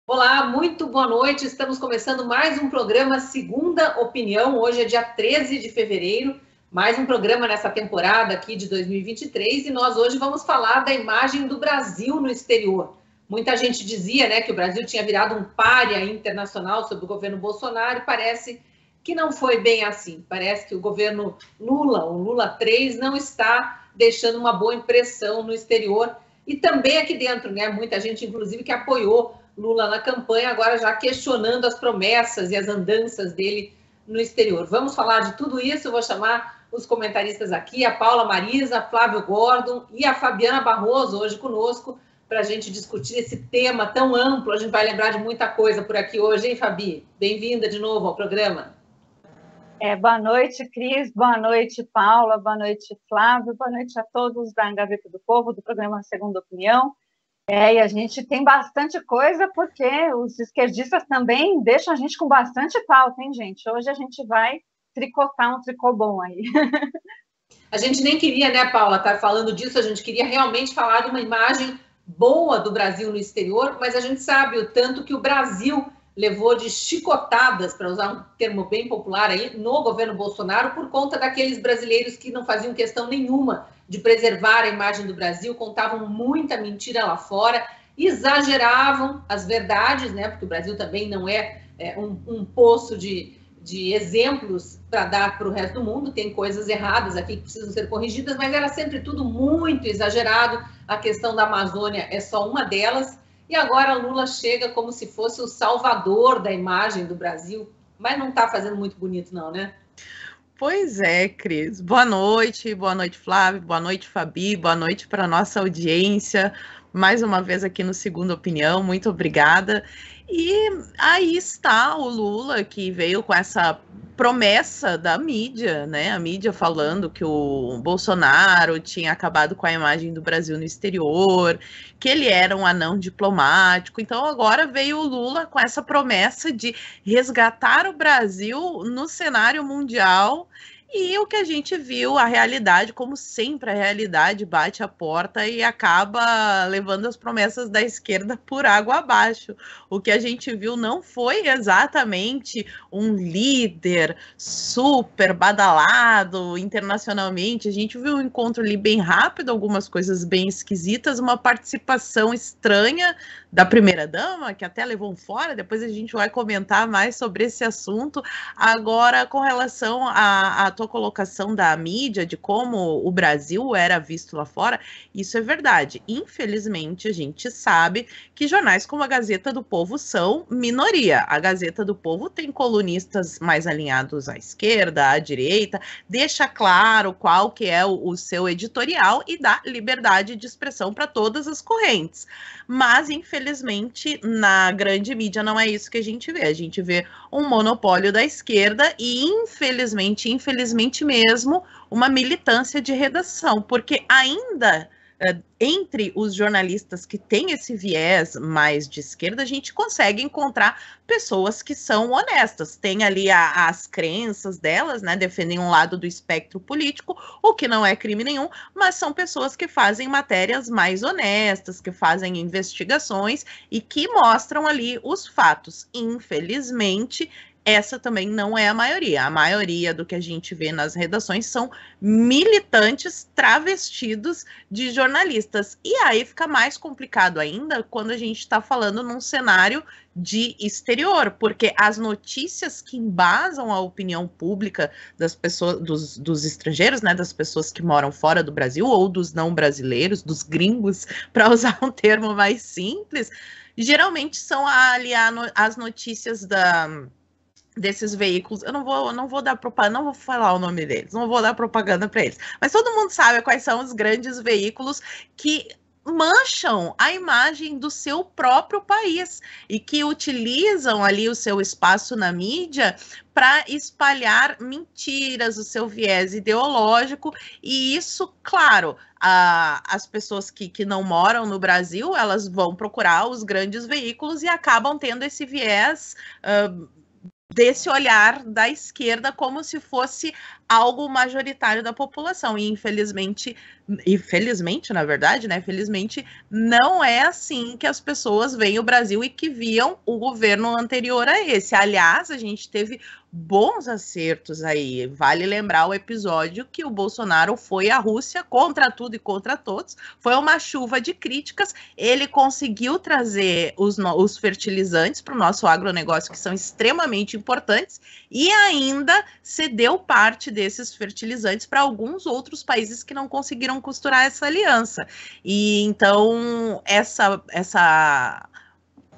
Olá, muito boa noite. Estamos começando mais um programa Segunda Opinião. Hoje é dia 13 de fevereiro, mais um programa nessa temporada aqui de 2023 e nós hoje vamos falar da imagem do Brasil no exterior. Muita gente dizia, né, que o Brasil tinha virado um pária internacional sob o governo Bolsonaro e parece que não foi bem assim. Parece que o governo Lula, o Lula 3, não está deixando uma boa impressão no exterior e também aqui dentro, né? Muita gente, inclusive, que apoiou Lula na campanha, agora já questionando as promessas e as andanças dele no exterior. Vamos falar de tudo isso, eu vou chamar os comentaristas aqui, a Paula Marisa, Flávio Gordon e a Fabiana Barroso, hoje conosco, para a gente discutir esse tema tão amplo. A gente vai lembrar de muita coisa por aqui hoje, hein, Fabi? Bem-vinda de novo ao programa. Boa noite, Cris, boa noite, Paula, boa noite, Flávio, boa noite a todos da Gaveta do Povo, do programa Segunda Opinião. E a gente tem bastante coisa, porque os esquerdistas também deixam a gente com bastante pauta, hein, gente? Hoje a gente vai tricotar um tricô bom aí. A gente nem queria, né, Paula, estar falando disso, a gente queria realmente falar de uma imagem boa do Brasil no exterior, mas a gente sabe o tanto que o Brasil levou de chicotadas, para usar um termo bem popular aí, no governo Bolsonaro, por conta daqueles brasileiros que não faziam questão nenhuma de preservar a imagem do Brasil, contavam muita mentira lá fora, exageravam as verdades, né? Porque o Brasil também não é um poço de exemplos para dar para o resto do mundo, tem coisas erradas aqui que precisam ser corrigidas, mas era sempre tudo muito exagerado. A questão da Amazônia é só uma delas. E agora Lula chega como se fosse o salvador da imagem do Brasil, mas não está fazendo muito bonito não, né? Pois é, Cris. Boa noite, Flávio, boa noite, Fabi, boa noite para a nossa audiência. Mais uma vez aqui no Segunda Opinião, muito obrigada. E aí está o Lula, que veio com essa promessa da mídia, né? A mídia falando que o Bolsonaro tinha acabado com a imagem do Brasil no exterior, que ele era um anão diplomático. Então agora veio o Lula com essa promessa de resgatar o Brasil no cenário mundial. E o que a gente viu, a realidade, como sempre, a realidade bate a porta e acaba levando as promessas da esquerda por água abaixo. O que a gente viu não foi exatamente um líder super badalado internacionalmente. A gente viu um encontro ali bem rápido, algumas coisas bem esquisitas, uma participação estranha da primeira-dama, que até levou fora. Depois a gente vai comentar mais sobre esse assunto. Agora, com relação à tua colocação da mídia, de como o Brasil era visto lá fora, isso é verdade. Infelizmente, a gente sabe que jornais como a Gazeta do Povo são minoria. A Gazeta do Povo tem colunistas mais alinhados à esquerda, à direita, deixa claro qual que é o seu editorial e dá liberdade de expressão para todas as correntes. Mas, infelizmente, na grande mídia não é isso que a gente vê. A gente vê um monopólio da esquerda e, infelizmente mesmo, uma militância de redação, porque ainda entre os jornalistas que têm esse viés mais de esquerda, a gente consegue encontrar pessoas que são honestas, tem ali as crenças delas, né, defendem um lado do espectro político, o que não é crime nenhum, mas são pessoas que fazem matérias mais honestas, que fazem investigações e que mostram ali os fatos. Infelizmente, essa também não é a maioria. A maioria do que a gente vê nas redações são militantes travestidos de jornalistas. E aí fica mais complicado ainda quando a gente está falando num cenário de exterior, porque as notícias que embasam a opinião pública das pessoas, dos estrangeiros, né, das pessoas que moram fora do Brasil ou dos não brasileiros, dos gringos, para usar um termo mais simples, geralmente são ali as notícias desses veículos. Eu não vou dar propaganda, não vou falar o nome deles, não vou dar propaganda para eles, mas todo mundo sabe quais são os grandes veículos que mancham a imagem do seu próprio país e que utilizam ali o seu espaço na mídia para espalhar mentiras, o seu viés ideológico, e isso, claro, as pessoas que não moram no Brasil, elas vão procurar os grandes veículos e acabam tendo esse viés desse olhar da esquerda como se fosse algo majoritário da população. E infelizmente, na verdade, né? Felizmente, não é assim que as pessoas veem o Brasil e que viam o governo anterior a esse. Aliás, a gente teve bons acertos aí. Vale lembrar o episódio que o Bolsonaro foi à Rússia contra tudo e contra todos. Foi uma chuva de críticas. Ele conseguiu trazer os fertilizantes para o nosso agronegócio, que são extremamente importantes, e ainda cedeu parte desses fertilizantes para alguns outros países que não conseguiram costurar essa aliança. E então essa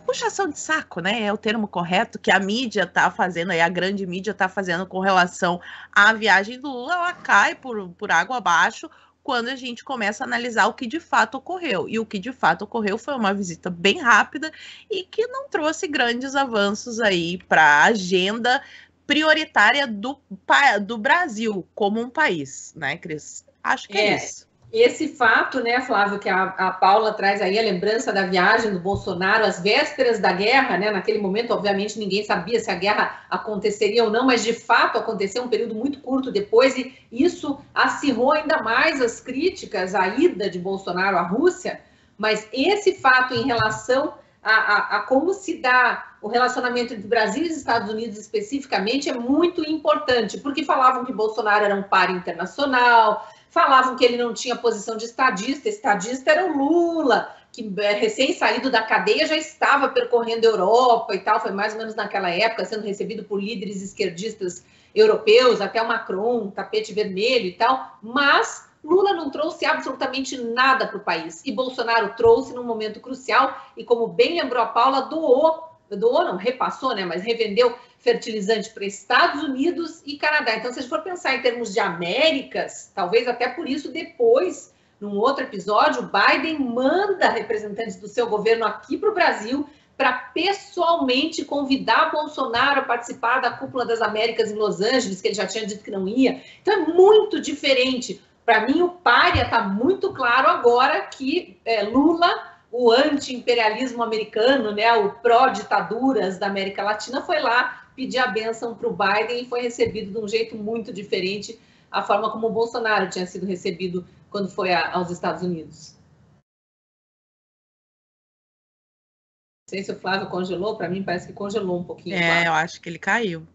puxação de saco, né, é o termo correto, que a mídia está fazendo, aí a grande mídia está fazendo com relação à viagem do Lula, ela cai por água abaixo quando a gente começa a analisar o que de fato ocorreu. E o que de fato ocorreu foi uma visita bem rápida e que não trouxe grandes avanços aí para a agenda prioritária do Brasil como um país, né, Cris? Acho que é isso. Esse fato, né, Flávio, que a Paula traz aí, a lembrança da viagem do Bolsonaro às vésperas da guerra, né, naquele momento, obviamente, ninguém sabia se a guerra aconteceria ou não, mas de fato aconteceu um período muito curto depois, e isso acirrou ainda mais as críticas à ida de Bolsonaro à Rússia. Mas esse fato em relação a como se dá o relacionamento entre Brasil e Estados Unidos especificamente é muito importante, porque falavam que Bolsonaro era um par internacional, falavam que ele não tinha posição de estadista era o Lula, que recém-saído da cadeia já estava percorrendo a Europa e tal, foi mais ou menos naquela época, sendo recebido por líderes esquerdistas europeus, até o Macron, tapete vermelho e tal, mas Lula não trouxe absolutamente nada para o país, e Bolsonaro trouxe num momento crucial, e como bem lembrou a Paula, repassou, né, mas revendeu fertilizante para Estados Unidos e Canadá. Então, se a gente for pensar em termos de Américas, talvez até por isso depois, num outro episódio, o Biden manda representantes do seu governo aqui para o Brasil para pessoalmente convidar Bolsonaro a participar da Cúpula das Américas em Los Angeles, que ele já tinha dito que não ia. Então, é muito diferente. Para mim, o pária está muito claro agora que Lula, o anti-imperialismo americano, né, o pró-ditaduras da América Latina, foi lá pedir a bênção para o Biden e foi recebido de um jeito muito diferente a forma como o Bolsonaro tinha sido recebido quando foi aos Estados Unidos. Não sei se o Flávio congelou, para mim parece que congelou um pouquinho. Eu acho que ele caiu.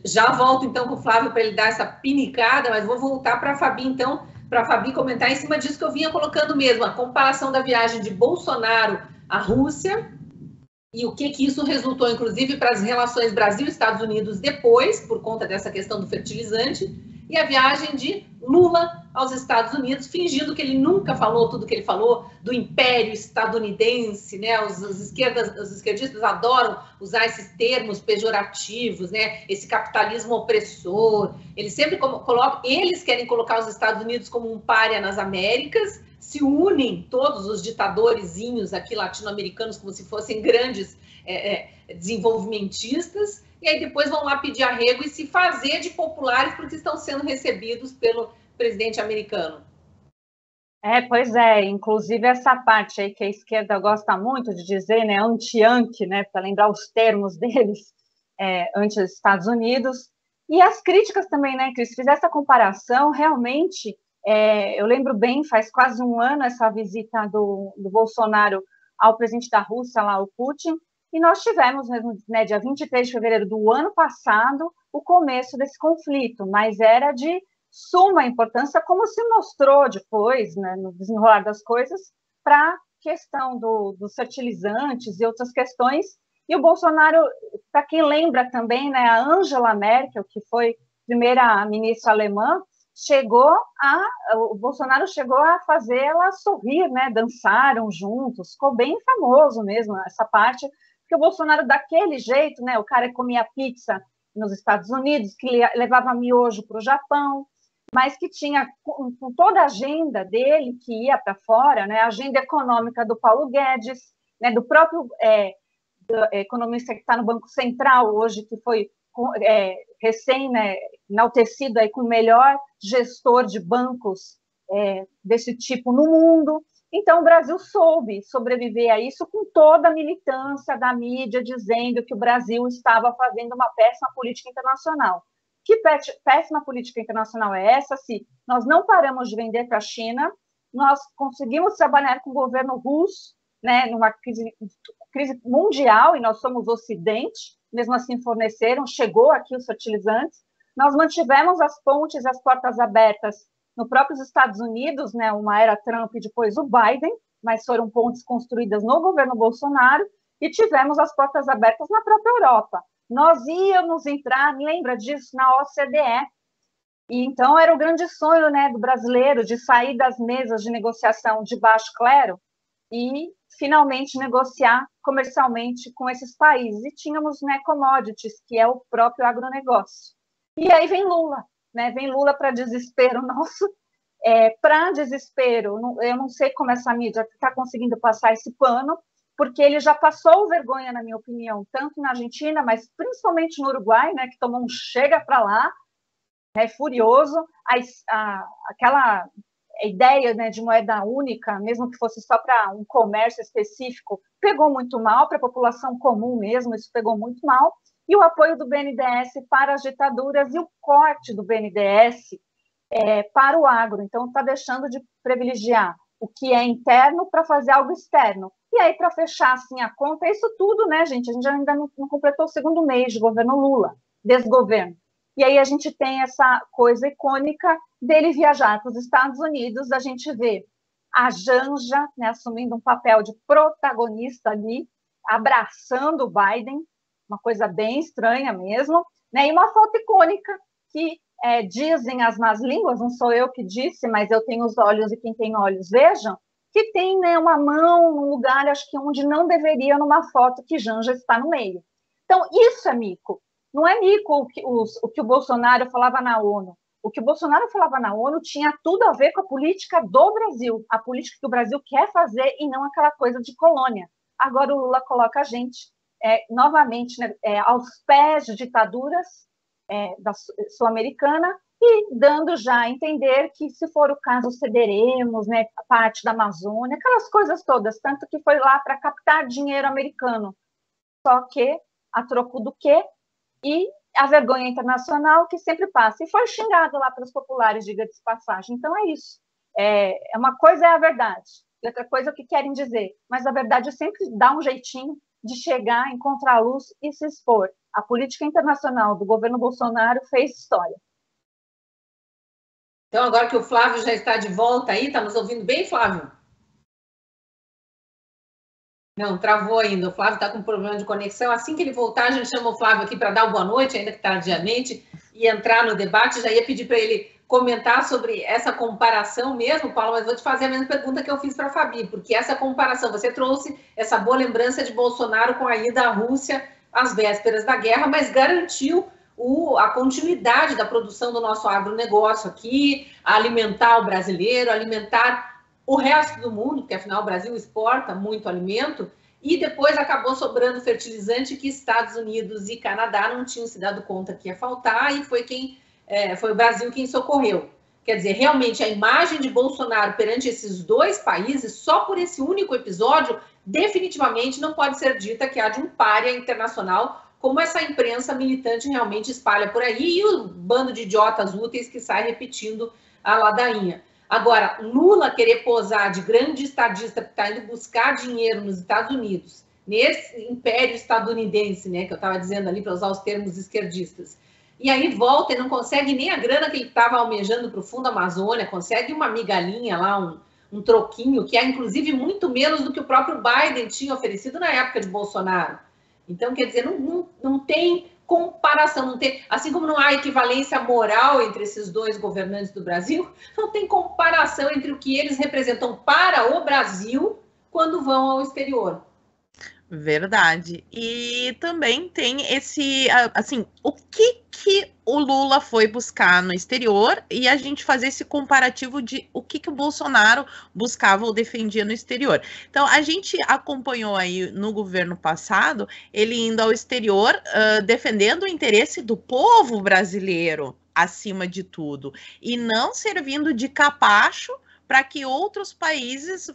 Já volto então com o Flávio para ele dar essa pinicada, mas vou voltar para a Fabi então, para a Fabi comentar em cima disso que eu vinha colocando mesmo, a comparação da viagem de Bolsonaro à Rússia e o que isso resultou, inclusive, para as relações Brasil-Estados Unidos depois, por conta dessa questão do fertilizante, e a viagem de Lula aos Estados Unidos, fingindo que ele nunca falou tudo que ele falou do império estadunidense, né? Os esquerdistas adoram usar esses termos pejorativos, né? Esse capitalismo opressor. Eles sempre eles querem colocar os Estados Unidos como um pária nas Américas, se unem todos os ditadorzinhos aqui latino-americanos como se fossem grandes desenvolvimentistas, e aí depois vão lá pedir arrego e se fazer de populares porque estão sendo recebidos pelo presidente americano. Pois é, inclusive essa parte aí que a esquerda gosta muito de dizer, né, anti-Yankee, né, para lembrar os termos deles, anti-Estados Unidos, e as críticas também, né, que se fizer essa comparação, realmente, eu lembro bem, faz quase um ano essa visita do Bolsonaro ao presidente da Rússia, lá, o Putin, e nós tivemos mesmo, né, dia 23 de fevereiro do ano passado, o começo desse conflito, mas era de suma importância, como se mostrou depois, né, no desenrolar das coisas, para a questão dos fertilizantes e outras questões. E o Bolsonaro, para quem lembra também, né, a Angela Merkel, que foi primeira-ministra alemã, o Bolsonaro chegou a fazer ela sorrir, né, dançaram juntos, ficou bem famoso mesmo essa parte, porque o Bolsonaro, daquele jeito, né, o cara comia pizza nos Estados Unidos, que levava miojo para o Japão, mas que tinha, com toda a agenda dele, que ia para fora, né, a agenda econômica do Paulo Guedes, né, do próprio do economista que está no Banco Central hoje, que foi recém, né, enaltecido aí com o melhor gestor de bancos desse tipo no mundo. Então, o Brasil soube sobreviver a isso com toda a militância da mídia dizendo que o Brasil estava fazendo uma péssima política internacional. Que péssima política internacional é essa? Se nós não paramos de vender para a China, nós conseguimos trabalhar com o governo russo, né, numa crise mundial, e nós somos Ocidente, mesmo assim chegou aqui os fertilizantes. Nós mantivemos as pontes, as portas abertas no próprios Estados Unidos, né, uma era Trump e depois o Biden, mas foram pontes construídas no governo Bolsonaro, e tivemos as portas abertas na própria Europa. Nós íamos entrar, lembra disso, na OCDE, e então era o grande sonho, né, do brasileiro de sair das mesas de negociação de baixo clero e finalmente negociar comercialmente com esses países. E tínhamos, né, commodities, que é o próprio agronegócio. E aí vem Lula, né, vem Lula para desespero nosso, para desespero, eu não sei como essa mídia está conseguindo passar esse pano, porque ele já passou vergonha, na minha opinião, tanto na Argentina, mas principalmente no Uruguai, né, que tomou um chega para lá, né, furioso, aquela ideia, né, de moeda única, mesmo que fosse só para um comércio específico, pegou muito mal para a população comum mesmo, isso pegou muito mal, e o apoio do BNDES para as ditaduras e o corte do BNDES para o agro, então está deixando de privilegiar o que é interno para fazer algo externo. E aí, para fechar assim a conta, isso tudo, né, gente? A gente ainda não completou o segundo mês de governo Lula, desgoverno. E aí a gente tem essa coisa icônica dele viajar para os Estados Unidos, a gente vê a Janja, né, assumindo um papel de protagonista ali, abraçando o Biden, uma coisa bem estranha mesmo, né, e uma foto icônica que dizem as más línguas, não sou eu que disse, mas eu tenho os olhos e quem tem olhos vejam, que tem, né, uma mão num lugar, acho que onde não deveria, numa foto que Janja está no meio. Então, isso é mico. Não é mico o que o Bolsonaro falava na ONU. O que o Bolsonaro falava na ONU tinha tudo a ver com a política do Brasil, a política que o Brasil quer fazer e não aquela coisa de colônia. Agora o Lula coloca a gente novamente, né, aos pés de ditaduras da sul-americana e dando já a entender que, se for o caso, cederemos, né, parte da Amazônia, aquelas coisas todas, tanto que foi lá para captar dinheiro americano. Só que, a troco do quê? E a vergonha internacional que sempre passa. E foi xingado lá pelos populares, diga-se de passagem. Então é isso. Uma coisa é a verdade, e outra coisa é o que querem dizer. Mas a verdade sempre dá um jeitinho de chegar, encontrar a luz e se expor. A política internacional do governo Bolsonaro fez história. Então, agora que o Flávio já está de volta aí, está nos ouvindo bem, Flávio? Não, travou ainda. O Flávio está com problema de conexão. Assim que ele voltar, a gente chama o Flávio aqui para dar uma boa noite, ainda que tardiamente, e entrar no debate. Já ia pedir para ele comentar sobre essa comparação mesmo, Paulo, mas vou te fazer a mesma pergunta que eu fiz para a Fabi, porque essa comparação, você trouxe essa boa lembrança de Bolsonaro com a ida à Rússia às vésperas da guerra, mas garantiu a continuidade da produção do nosso agronegócio aqui, alimentar o brasileiro, alimentar o resto do mundo, porque afinal o Brasil exporta muito alimento, e depois acabou sobrando fertilizante que Estados Unidos e Canadá não tinham se dado conta que ia faltar, e foi o Brasil quem socorreu. Quer dizer, realmente a imagem de Bolsonaro perante esses dois países, só por esse único episódio, definitivamente não pode ser dita que há de um pária internacional, como essa imprensa militante realmente espalha por aí, e o bando de idiotas úteis que sai repetindo a ladainha. Agora, Lula querer posar de grande estadista que está indo buscar dinheiro nos Estados Unidos, nesse império estadunidense, né, que eu estava dizendo ali para usar os termos esquerdistas, e aí volta e não consegue nem a grana que ele estava almejando para o Fundo Amazônia, consegue uma migalhinha lá, um troquinho, que é inclusive muito menos do que o próprio Biden tinha oferecido na época de Bolsonaro. Então, quer dizer, não tem comparação, não tem, assim como não há equivalência moral entre esses dois governantes do Brasil, não tem comparação entre o que eles representam para o Brasil quando vão ao exterior. Verdade. E também tem esse, assim, o que o Lula foi buscar no exterior e a gente fazer esse comparativo de o que o Bolsonaro buscava ou defendia no exterior. Então, a gente acompanhou aí no governo passado, ele indo ao exterior, defendendo o interesse do povo brasileiro acima de tudo, e não servindo de capacho para que outros países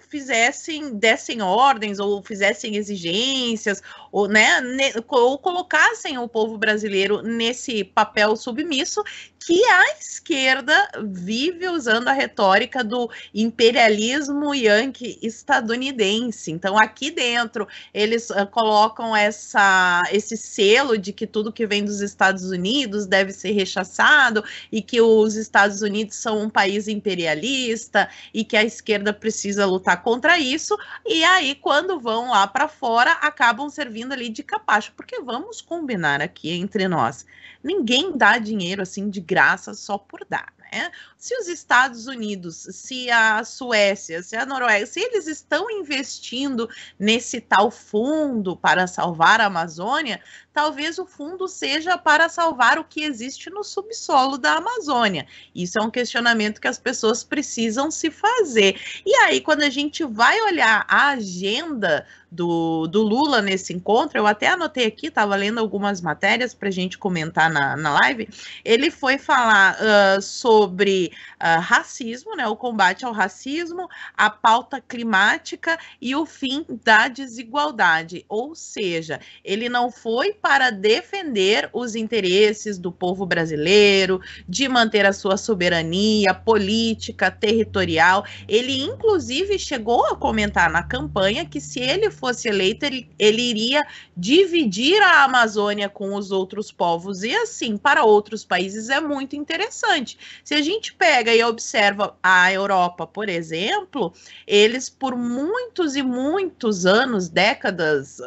dessem ordens ou fizessem exigências, ou, né, ou colocassem o povo brasileiro nesse papel submisso que a esquerda vive usando a retórica do imperialismo yankee estadunidense. Então, aqui dentro, eles colocam esse selo de que tudo que vem dos Estados Unidos deve ser rechaçado e que os Estados Unidos são um país imperialista e que a esquerda precisa lutar contra isso. E aí, quando vão lá para fora, acabam servindo ali de capacho, porque vamos combinar aqui entre nós. Ninguém dá dinheiro assim de graça só por dar, né? Se os Estados Unidos, se a Suécia, se a Noruega, se eles estão investindo nesse tal fundo para salvar a Amazônia, talvez o fundo seja para salvar o que existe no subsolo da Amazônia. Isso é um questionamento que as pessoas precisam se fazer. E aí, quando a gente vai olhar a agenda do Lula nesse encontro, eu até anotei aqui, estava lendo algumas matérias para a gente comentar na live, ele foi falar sobre racismo, né, o combate ao racismo, a pauta climática e o fim da desigualdade. Ou seja, ele não foi para defender os interesses do povo brasileiro, de manter a sua soberania política, territorial. Ele, inclusive, chegou a comentar na campanha que se ele fosse eleito, ele iria dividir a Amazônia com os outros povos. E assim, para outros países é muito interessante. Se a gente pega e observa a Europa, por exemplo, eles por muitos e muitos anos, décadas,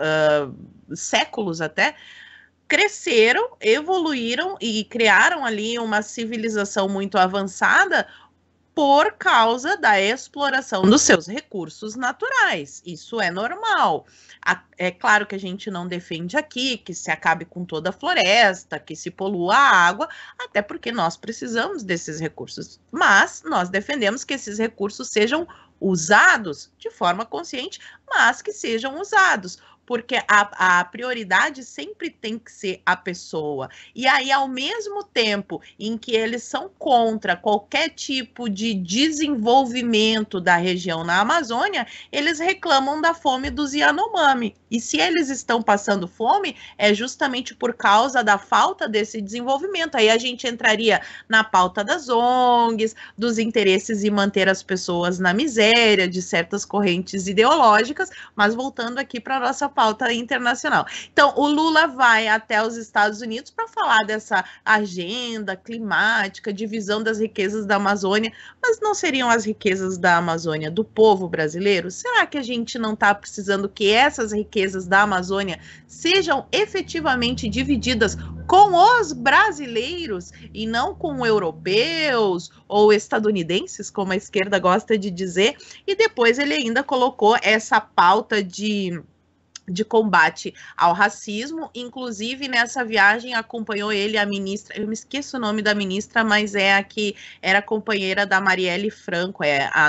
séculos até, cresceram, evoluíram e criaram ali uma civilização muito avançada por causa da exploração dos seus recursos naturais. Isso é normal. É claro que a gente não defende aqui que se acabe com toda a floresta, que se polua a água, até porque nós precisamos desses recursos. Mas nós defendemos que esses recursos sejam usados de forma consciente, mas que sejam usados. Porque a prioridade sempre tem que ser a pessoa. E aí, ao mesmo tempo em que eles são contra qualquer tipo de desenvolvimento da região na Amazônia, eles reclamam da fome dos Yanomami. E se eles estão passando fome, é justamente por causa da falta desse desenvolvimento. Aí a gente entraria na pauta das ONGs, dos interesses em manter as pessoas na miséria, de certas correntes ideológicas, mas voltando aqui para a nossa pauta internacional. Então, o Lula vai até os Estados Unidos para falar dessa agenda climática, divisão das riquezas da Amazônia, mas não seriam as riquezas da Amazônia do povo brasileiro? Será que a gente não está precisando que essas riquezas da Amazônia sejam efetivamente divididas com os brasileiros e não com europeus ou estadunidenses, como a esquerda gosta de dizer? E depois ele ainda colocou essa pauta de combate ao racismo. Inclusive, nessa viagem acompanhou ele a ministra, eu me esqueço o nome da ministra, mas é a que era companheira da Marielle Franco, é a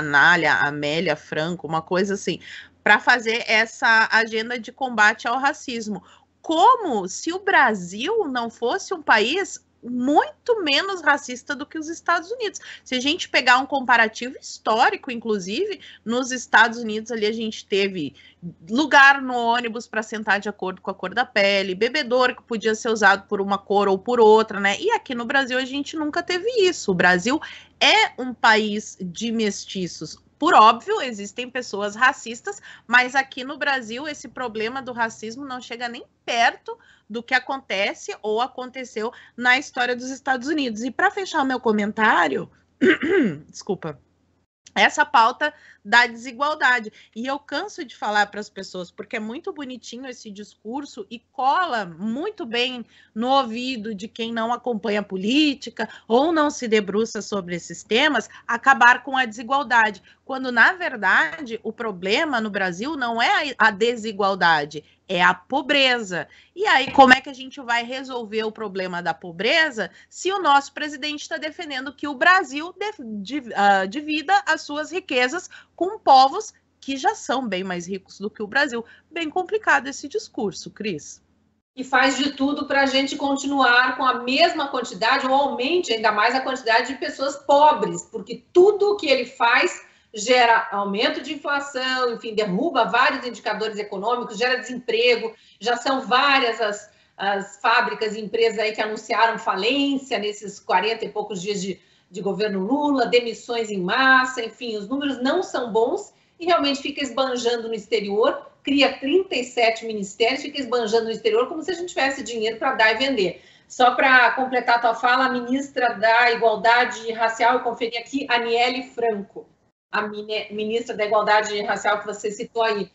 Amélia Franco, uma coisa assim, para fazer essa agenda de combate ao racismo. Como se o Brasil não fosse um país muito menos racista do que os Estados Unidos. Se a gente pegar um comparativo histórico, inclusive, nos Estados Unidos ali a gente teve lugar no ônibus para sentar de acordo com a cor da pele, bebedouro que podia ser usado por uma cor ou por outra, né? E aqui no Brasil a gente nunca teve isso. O Brasil é um país de mestiços. Por óbvio, existem pessoas racistas, mas aqui no Brasil esse problema do racismo não chega nem perto do que acontece ou aconteceu na história dos Estados Unidos. E para fechar o meu comentário, desculpa, essa pauta da desigualdade. E eu canso de falar para as pessoas, porque é muito bonitinho esse discurso e cola muito bem no ouvido de quem não acompanha a política ou não se debruça sobre esses temas, acabar com a desigualdade. Quando, na verdade, o problema no Brasil não é a desigualdade, é a pobreza. E aí, como é que a gente vai resolver o problema da pobreza se o nosso presidente está defendendo que o Brasil divida as suas riquezas com povos que já são bem mais ricos do que o Brasil? Bem complicado esse discurso, Cris. E faz de tudo para a gente continuar com a mesma quantidade, ou aumente ainda mais a quantidade de pessoas pobres, porque tudo que ele faz gera aumento de inflação, enfim, derruba vários indicadores econômicos, gera desemprego, já são várias as fábricas e empresas aí que anunciaram falência nesses 40 e poucos dias de governo Lula, demissões em massa, enfim, os números não são bons e realmente fica esbanjando no exterior, cria 37 ministérios, fica esbanjando no exterior como se a gente tivesse dinheiro para dar e vender. Só para completar a tua fala, a ministra da Igualdade Racial, eu conferi aqui, Aniele Franco, a ministra da Igualdade Racial que você citou aí.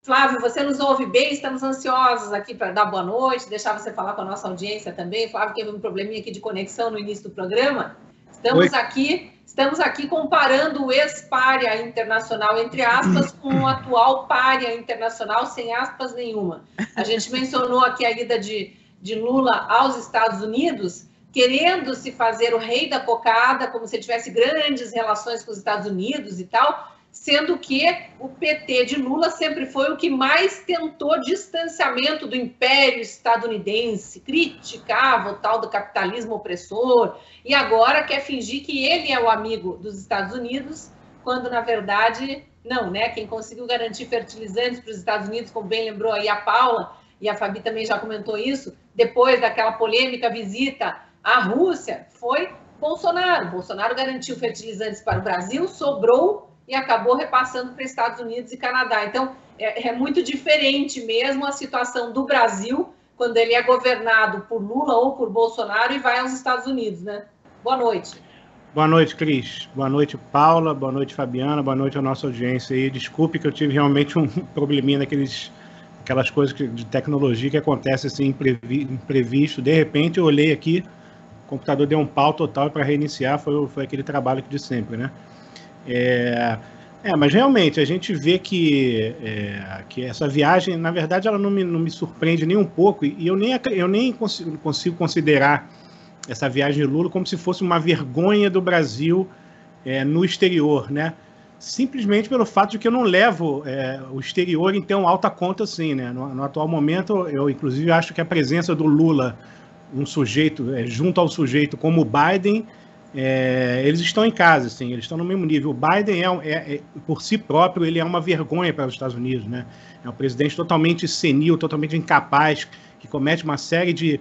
Flávio, você nos ouve bem? Estamos ansiosos aqui para dar boa noite, deixar você falar com a nossa audiência também. Flávio teve um probleminha aqui de conexão no início do programa. Estamos aqui comparando o ex-pária internacional, entre aspas, com o atual pária internacional, sem aspas nenhuma. A gente mencionou aqui a ida de Lula aos Estados Unidos, querendo se fazer o rei da cocada, como se tivesse grandes relações com os Estados Unidos e tal, sendo que o PT de Lula sempre foi o que mais tentou distanciamento do império estadunidense, criticava o tal do capitalismo opressor, e agora quer fingir que ele é o amigo dos Estados Unidos, quando, na verdade, não, né? Quem conseguiu garantir fertilizantes para os Estados Unidos, como bem lembrou aí a Paula, e a Fabi também já comentou isso, depois daquela polêmica visita à Rússia, foi Bolsonaro. Bolsonaro garantiu fertilizantes para o Brasil, sobrou e acabou repassando para Estados Unidos e Canadá. Então, é muito diferente mesmo a situação do Brasil quando ele é governado por Lula ou por Bolsonaro e vai aos Estados Unidos, né? Boa noite. Boa noite, Cris. Boa noite, Paula. Boa noite, Fabiana. Boa noite à nossa audiência aí. Desculpe que eu tive realmente um probleminha aquelas coisas de tecnologia que acontecem assim, imprevisto. De repente, eu olhei aqui, o computador deu um pau total para reiniciar, foi aquele trabalho de sempre, né? Mas realmente a gente vê que essa viagem, na verdade, ela não me surpreende nem um pouco, e eu nem consigo considerar essa viagem de Lula como se fosse uma vergonha do Brasil no exterior, né? Simplesmente pelo fato de que eu não levo o exterior em tão alta conta assim, né? No atual momento, eu inclusive acho que a presença do Lula, um sujeito, junto ao sujeito como o Biden, eles estão em casa, assim, eles estão no mesmo nível. O Biden, por si próprio, ele é uma vergonha para os Estados Unidos, né? É um presidente totalmente senil, totalmente incapaz, que comete uma série de...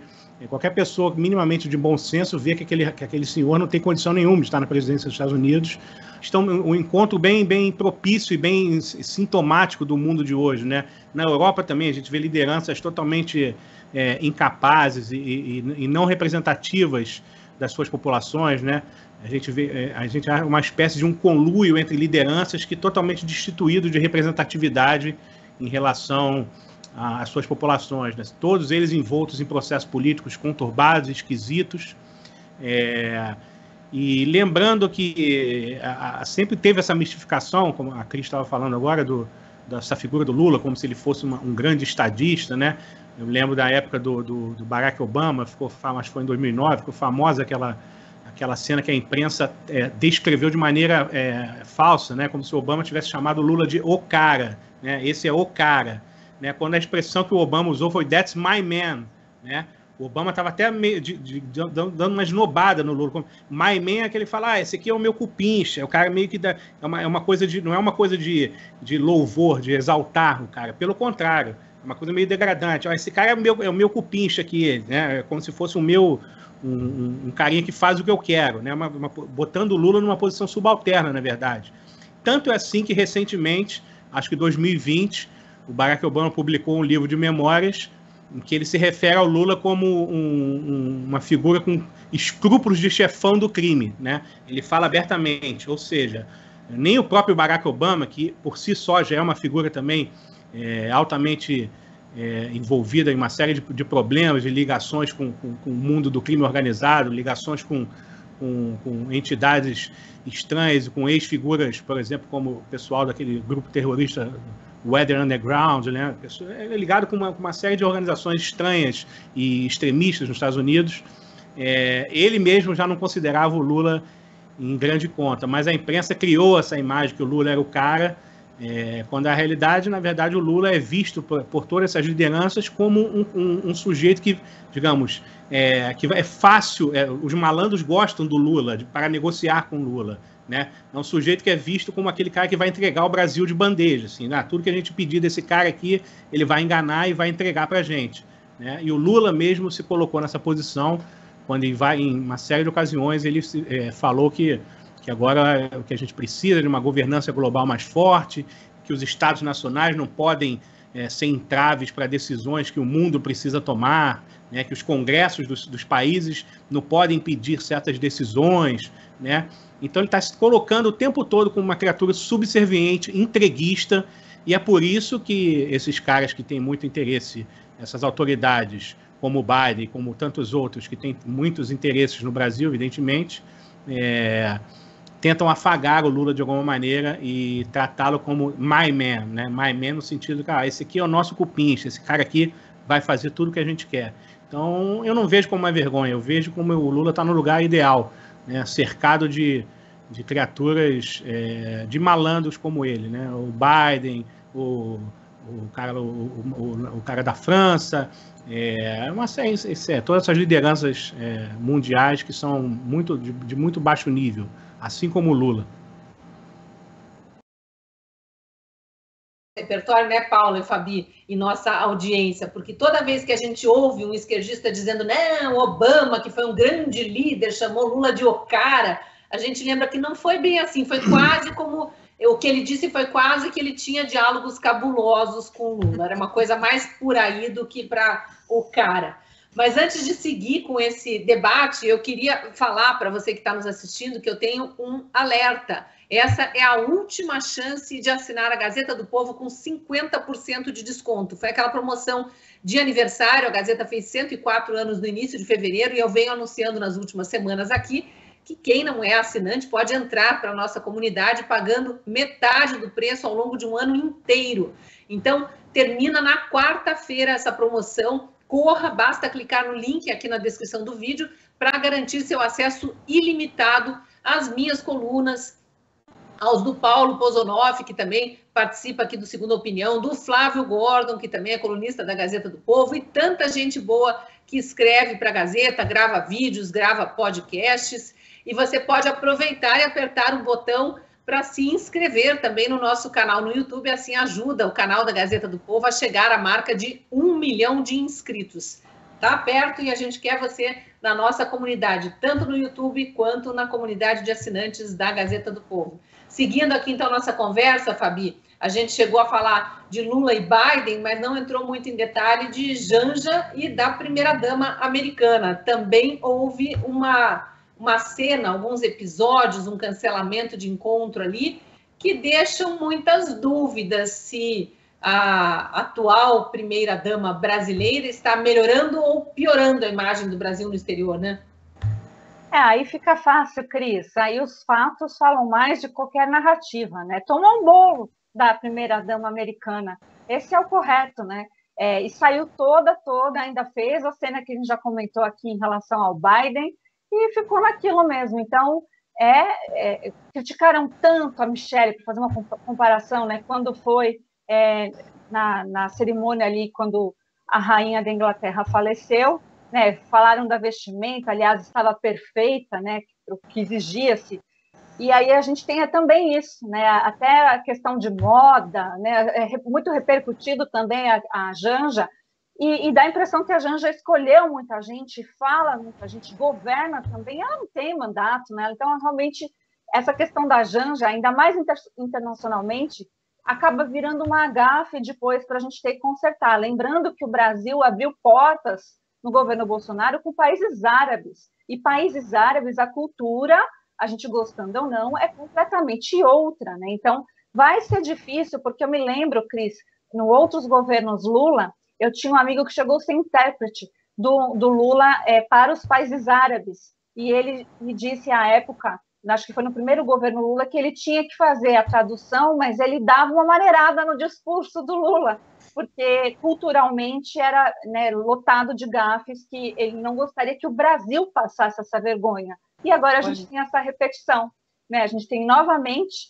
Qualquer pessoa minimamente de bom senso vê que aquele senhor não tem condição nenhuma de estar na presidência dos Estados Unidos. Estão um encontro bem propício e bem sintomático do mundo de hoje, né? Na Europa também a gente vê lideranças totalmente incapazes e não representativas das suas populações, né? A gente há uma espécie de um conluio entre lideranças que totalmente destituído de representatividade em relação às suas populações, né? Todos eles envoltos em processos políticos conturbados, esquisitos, e lembrando que sempre teve essa mistificação, como a Cris estava falando agora, dessa figura do Lula, como se ele fosse um grande estadista, né? Eu lembro da época do Barack Obama, acho que foi em 2009, ficou famosa aquela cena que a imprensa descreveu de maneira falsa, né? Como se o Obama tivesse chamado o Lula de o cara, né? Esse é o cara, né? Quando a expressão que o Obama usou foi "That's my man", né? O Obama estava até meio dando uma esnobada no Lula. My man é que ele fala, esse aqui é o meu cupincha. O cara meio que dá, não é uma coisa de louvor, de exaltar o cara. Pelo contrário, é uma coisa meio degradante. Esse cara é o meu cupincha aqui, né? É como se fosse um carinha que faz o que eu quero, né? Botando o Lula numa posição subalterna, na verdade. Tanto é assim que recentemente, acho que em 2020, o Barack Obama publicou um livro de memórias em que ele se refere ao Lula como uma figura com escrúpulos de chefão do crime, né? Ele fala abertamente, ou seja, nem o próprio Barack Obama, que por si só já é uma figura também altamente envolvida em uma série de problemas, de ligações com o mundo do crime organizado, ligações com entidades estranhas, com ex-figuras, por exemplo, como o pessoal daquele grupo terrorista Weather Underground, né? É ligado com uma série de organizações estranhas e extremistas nos Estados Unidos. Ele mesmo já não considerava o Lula em grande conta, mas a imprensa criou essa imagem que o Lula era o cara, quando a realidade, na verdade, o Lula é visto por todas essas lideranças como um sujeito que, digamos, que é fácil, os malandros gostam do Lula para negociar com o Lula, né? É um sujeito que é visto como aquele cara que vai entregar o Brasil de bandeja, assim, né? Tudo que a gente pedir desse cara aqui, ele vai enganar e vai entregar para a gente, né? E o Lula mesmo se colocou nessa posição quando ele vai, em uma série de ocasiões, ele falou que agora o que a gente precisa de uma governança global mais forte, que os estados nacionais não podem ser entraves para decisões que o mundo precisa tomar, né? Que os congressos dos países não podem impedir certas decisões, né? Então ele está se colocando o tempo todo como uma criatura subserviente, entreguista, e é por isso que esses caras que têm muito interesse, essas autoridades, como o Biden, como tantos outros que têm muitos interesses no Brasil, evidentemente, tentam afagar o Lula de alguma maneira e tratá-lo como my man, né? My man no sentido de, esse aqui é o nosso cupincha, esse cara aqui vai fazer tudo o que a gente quer. Então, eu não vejo como uma vergonha, eu vejo como o Lula está no lugar ideal, né? Cercado de criaturas, de malandros como ele, né? O Biden, o cara da França, todas essas lideranças mundiais que são de muito baixo nível, assim como o Lula. Repertório, né, Paula e Fabi, e nossa audiência, porque toda vez que a gente ouve um esquerdista dizendo, não, Obama, que foi um grande líder, chamou Lula de o cara, a gente lembra que não foi bem assim, foi quase como, o que ele disse foi quase que ele tinha diálogos cabulosos com o Lula, era uma coisa mais por aí do que para o cara. Mas antes de seguir com esse debate, eu queria falar para você que está nos assistindo que eu tenho um alerta. Essa é a última chance de assinar a Gazeta do Povo com 50% de desconto. Foi aquela promoção de aniversário, a Gazeta fez 104 anos no início de fevereiro e eu venho anunciando nas últimas semanas aqui que quem não é assinante pode entrar para a nossa comunidade pagando metade do preço ao longo de um ano inteiro. Então, termina na quarta-feira essa promoção. Corra, basta clicar no link aqui na descrição do vídeo para garantir seu acesso ilimitado às minhas colunas, aos do Paulo Pozonoff, que também participa aqui do Segunda Opinião, do Flávio Gordon, que também é colunista da Gazeta do Povo, e tanta gente boa que escreve para a Gazeta, grava vídeos, grava podcasts, e você pode aproveitar e apertar o botão para se inscrever também no nosso canal no YouTube, assim ajuda o canal da Gazeta do Povo a chegar à marca de 1 milhão de inscritos. Tá perto e a gente quer você na nossa comunidade, tanto no YouTube quanto na comunidade de assinantes da Gazeta do Povo. Seguindo aqui, então, nossa conversa, Fabi, a gente chegou a falar de Lula e Biden, mas não entrou muito em detalhe de Janja e da primeira-dama americana. Também houve uma cena, alguns episódios, um cancelamento de encontro ali, que deixam muitas dúvidas se a atual primeira-dama brasileira está melhorando ou piorando a imagem do Brasil no exterior, né? Aí fica fácil, Cris. Aí os fatos falam mais de qualquer narrativa, né? Tomou um bolo da primeira-dama americana. Esse é o correto, né? E saiu toda, ainda fez a cena que a gente já comentou aqui em relação ao Biden e ficou naquilo mesmo. Então, criticaram tanto a Michelle, para fazer uma comparação, né? Quando foi na cerimônia ali, quando a rainha da Inglaterra faleceu, né, falaram da vestimenta, aliás, estava perfeita, né, o que exigia-se. E aí a gente tem também isso, né, até a questão de moda, né, é muito repercutido também a Janja, e dá a impressão que a Janja escolheu muita gente, fala muita gente, governa também, ela não tem mandato, né, então realmente essa questão da Janja, ainda mais internacionalmente, acaba virando uma gafe depois para a gente ter que consertar. Lembrando que o Brasil abriu portas no governo Bolsonaro com países árabes. E países árabes, a cultura, a gente gostando ou não, é completamente outra, né? Então, vai ser difícil, porque eu me lembro, Cris, no outros governos Lula, eu tinha um amigo que chegou a ser intérprete do Lula para os países árabes. E ele me disse à época, acho que foi no primeiro governo Lula, que ele tinha que fazer a tradução, mas ele dava uma maneirada no discurso do Lula, porque culturalmente era, né, lotado de gafes que ele não gostaria que o Brasil passasse essa vergonha. E agora a gente tem essa repetição, né? A gente tem novamente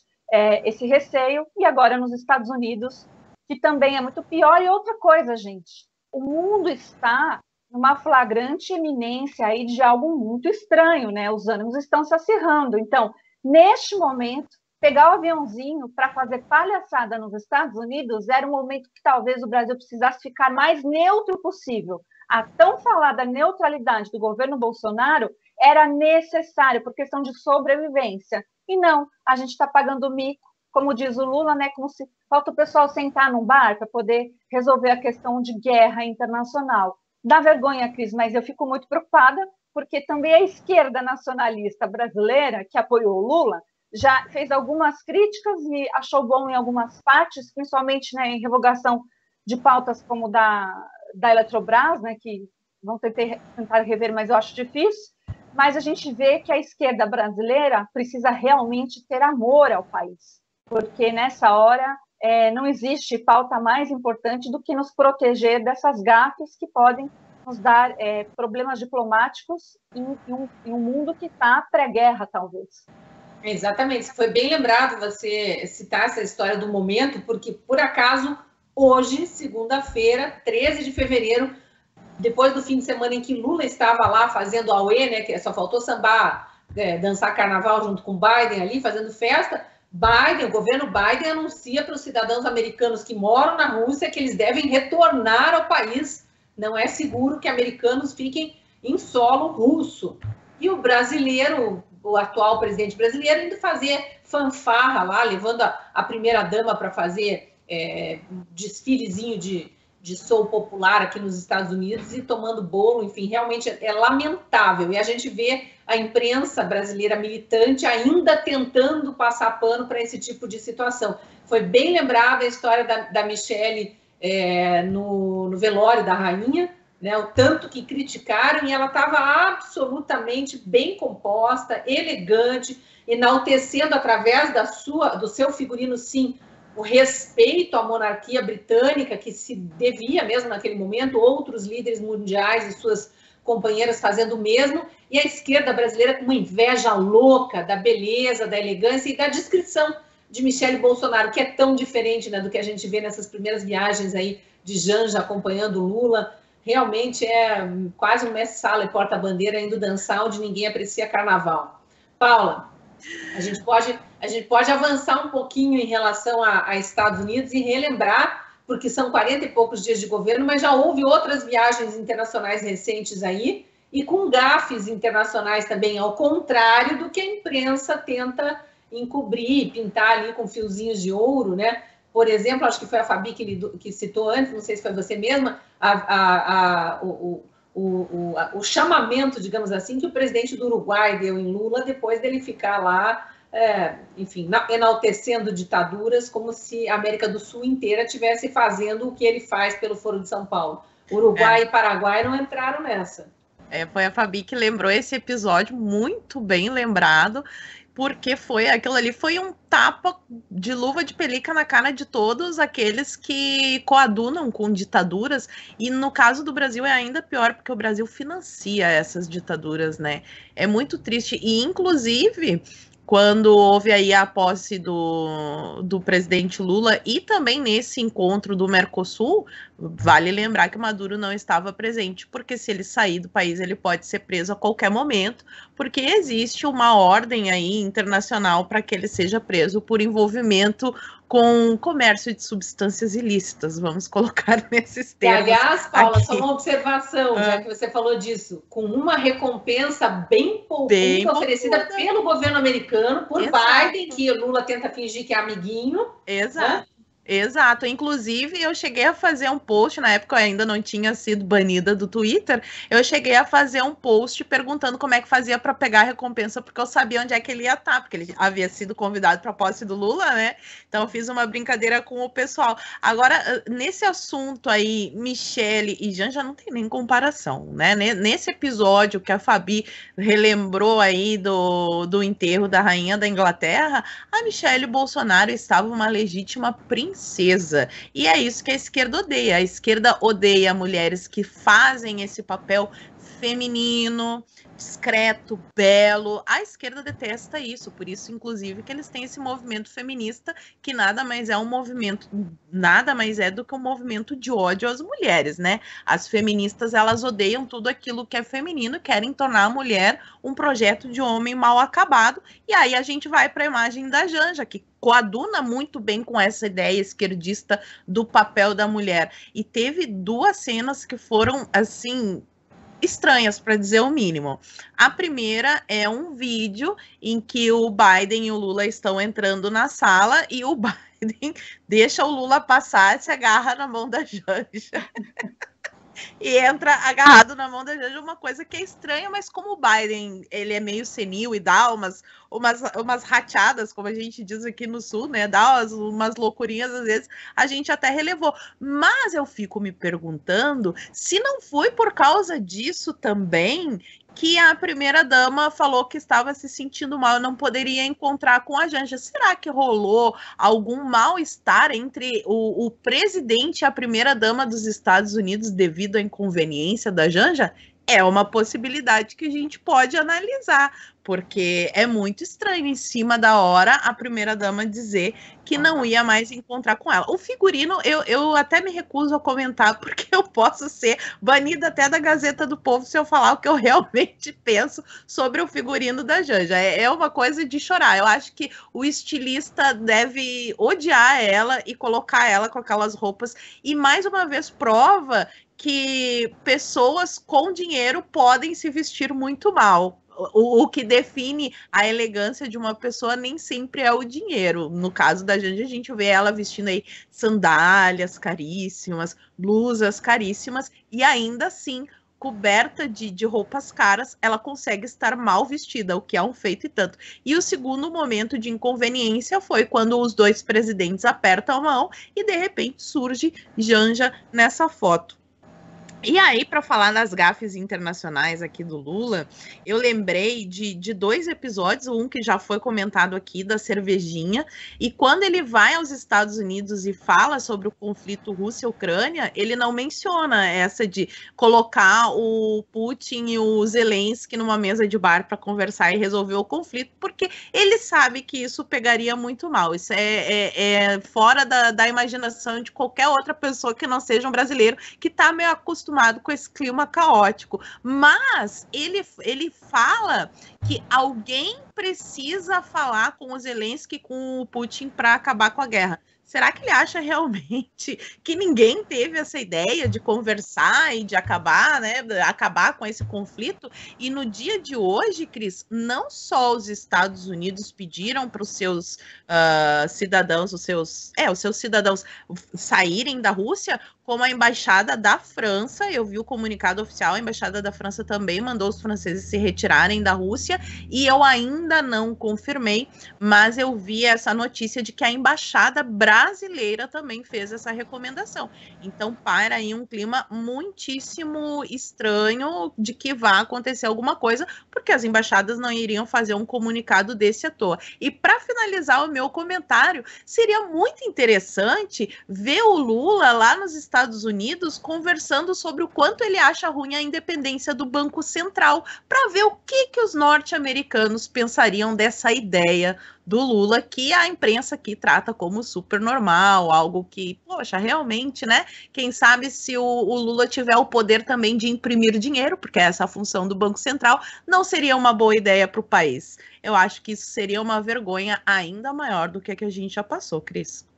esse receio, e agora nos Estados Unidos, que também é muito pior. E outra coisa, gente, o mundo está numa flagrante eminência aí de algo muito estranho, né? Os ânimos estão se acirrando. Então, Neste momento, pegar o aviãozinho para fazer palhaçada nos Estados Unidos era um momento que talvez o Brasil precisasse ficar mais neutro possível. A tão falada neutralidade do governo Bolsonaro era necessário por questão de sobrevivência. E não, a gente está pagando mico, como diz o Lula, né? Como se falta o pessoal sentar num bar para poder resolver a questão de guerra internacional. Dá vergonha, Cris, mas eu fico muito preocupada, porque também a esquerda nacionalista brasileira, que apoiou o Lula, já fez algumas críticas e achou bom em algumas partes, principalmente, né, em revogação de pautas como da Eletrobras, né, que vão tentar rever, mas eu acho difícil. Mas a gente vê que a esquerda brasileira precisa realmente ter amor ao país, porque nessa hora não existe pauta mais importante do que nos proteger dessas gafes que podem nos dar problemas diplomáticos em um mundo que está pré-guerra, talvez. Exatamente, foi bem lembrado você citar essa história do momento, porque, por acaso, hoje, segunda-feira, 13 de fevereiro, depois do fim de semana em que Lula estava lá fazendo auê, né, que só faltou sambar, dançar carnaval junto com Biden ali, fazendo festa, o governo Biden anuncia para os cidadãos americanos que moram na Rússia que eles devem retornar ao país. Não é seguro que americanos fiquem em solo russo. E o brasileiro, o atual presidente brasileiro, indo fazer fanfarra lá, levando a primeira-dama para fazer desfilezinho de soul popular aqui nos Estados Unidos e tomando bolo, enfim, realmente é lamentável. E a gente vê a imprensa brasileira militante ainda tentando passar pano para esse tipo de situação. Foi bem lembrada a história da Michelle no velório da rainha, né, o tanto que criticaram, e ela estava absolutamente bem composta, elegante, enaltecendo através do seu figurino, sim, o respeito à monarquia britânica, que se devia mesmo naquele momento, outros líderes mundiais e suas companheiras fazendo o mesmo, e a esquerda brasileira com uma inveja louca da beleza, da elegância e da descrição de Michele Bolsonaro, que é tão diferente, né, do que a gente vê nessas primeiras viagens aí de Janja acompanhando Lula. Realmente é quase um mestre sala e porta-bandeira indo dançar onde ninguém aprecia carnaval. Paula, a gente pode avançar um pouquinho em relação a Estados Unidos e relembrar, porque são 40 e poucos dias de governo, mas já houve outras viagens internacionais recentes aí, e com gafes internacionais também, ao contrário do que a imprensa tenta encobrir, pintar ali com fiozinhos de ouro, né? Por exemplo, acho que foi a Fabi que citou antes, não sei se foi você mesma, o chamamento, digamos assim, que o presidente do Uruguai deu em Lula depois dele ficar lá, enfim, enaltecendo ditaduras, como se a América do Sul inteira estivesse fazendo o que ele faz pelo Foro de São Paulo. Uruguai e Paraguai não entraram nessa. Foi a Fabi que lembrou esse episódio, muito bem lembrado, porque aquilo ali foi um tapa de luva de pelica na cara de todos aqueles que coadunam com ditaduras, e no caso do Brasil é ainda pior, porque o Brasil financia essas ditaduras, né? É muito triste, e inclusive quando houve aí a posse do presidente Lula e também nesse encontro do Mercosul, vale lembrar que Maduro não estava presente, porque se ele sair do país, ele pode ser preso a qualquer momento, porque existe uma ordem aí internacional para que ele seja preso por envolvimento com comércio de substâncias ilícitas, vamos colocar nesses termos. E, aliás, Paula, aqui. Só uma observação, já que você falou disso, com uma recompensa bem pouquinho oferecida pelo governo americano, por Biden, que o Lula tenta fingir que é amiguinho. Exato. Né? Exato, inclusive eu cheguei a fazer um post, na época eu ainda não tinha sido banida do Twitter, eu cheguei a fazer um post perguntando como é que fazia para pegar a recompensa, porque eu sabia onde é que ele ia estar, porque ele havia sido convidado para a posse do Lula, né? Então eu fiz uma brincadeira com o pessoal. Agora, nesse assunto aí, Michele e Janja não tem nem comparação, né? Nesse episódio que a Fabi relembrou aí do enterro da rainha da Inglaterra, a Michele Bolsonaro estava uma legítima princesa princesa. E é isso que a esquerda odeia. A esquerda odeia mulheres que fazem esse papel feminino, discreto, belo. A esquerda detesta isso, por isso, inclusive, que eles têm esse movimento feminista, que nada mais é do que um movimento de ódio às mulheres, né? As feministas, elas odeiam tudo aquilo que é feminino, querem tornar a mulher um projeto de homem mal acabado, e aí a gente vai para a imagem da Janja, que coaduna muito bem com essa ideia esquerdista do papel da mulher. E teve duas cenas que foram, assim, estranhas, para dizer o mínimo. A primeira é um vídeo em que o Biden e o Lula estão entrando na sala e o Biden deixa o Lula passar, se agarra na mão da Janja. E entra agarrado na mão da Janja, uma coisa que é estranha, mas como o Biden, ele é meio senil e dá umas rateadas, como a gente diz aqui no Sul, né, dá umas loucurinhas, às vezes a gente até relevou. Mas eu fico me perguntando se não foi por causa disso também que a primeira-dama falou que estava se sentindo mal, não poderia encontrar com a Janja. Será que rolou algum mal-estar entre o presidente e a primeira-dama dos Estados Unidos devido à inconveniência da Janja? É uma possibilidade que a gente pode analisar, porque é muito estranho, em cima da hora, a primeira-dama dizer que não ia mais encontrar com ela. O figurino, eu até me recuso a comentar, porque eu posso ser banida até da Gazeta do Povo se eu falar o que eu realmente penso sobre o figurino da Janja. É uma coisa de chorar. Eu acho que o estilista deve odiar ela e colocar ela com aquelas roupas, e mais uma vez prova que pessoas com dinheiro podem se vestir muito mal. O que define a elegância de uma pessoa nem sempre é o dinheiro. No caso da Janja, a gente vê ela vestindo aí sandálias caríssimas, blusas caríssimas, e ainda assim, coberta de roupas caras, ela consegue estar mal vestida, o que é um feito e tanto. E o segundo momento de inconveniência foi quando os dois presidentes apertam a mão e, de repente, surge Janja nessa foto. E aí, para falar das gafes internacionais aqui do Lula, eu lembrei de dois episódios, um que já foi comentado aqui, da cervejinha, e quando ele vai aos Estados Unidos e fala sobre o conflito Rússia-Ucrânia, ele não menciona essa de colocar o Putin e o Zelensky numa mesa de bar para conversar e resolver o conflito, porque ele sabe que isso pegaria muito mal. Isso é fora da imaginação de qualquer outra pessoa que não seja um brasileiro, que está meio acostumado com esse clima caótico, mas ele fala que alguém precisa falar com o Zelensky, com o Putin, para acabar com a guerra. Será que ele acha realmente que ninguém teve essa ideia de conversar e de acabar, né, acabar com esse conflito? E no dia de hoje, Cris, não só os Estados Unidos pediram para os seus cidadãos, os seus cidadãos saírem da Rússia, como a embaixada da França, eu vi o comunicado oficial, a embaixada da França também mandou os franceses se retirarem da Rússia, e eu ainda não confirmei, mas eu vi essa notícia de que a embaixada brasileira também fez essa recomendação. Então, para aí um clima muitíssimo estranho de que vá acontecer alguma coisa, porque as embaixadas não iriam fazer um comunicado desse à toa. E para finalizar o meu comentário, seria muito interessante ver o Lula lá nos Estados Unidos conversando sobre o quanto ele acha ruim a independência do Banco Central, para ver o que os norte-americanos pensariam dessa ideia do Lula, que a imprensa aqui trata como super normal, algo que, poxa, realmente, né? Quem sabe se o Lula tiver o poder também de imprimir dinheiro, porque essa é a função do Banco Central, não seria uma boa ideia para o país. Eu acho que isso seria uma vergonha ainda maior do que a gente já passou, Cris.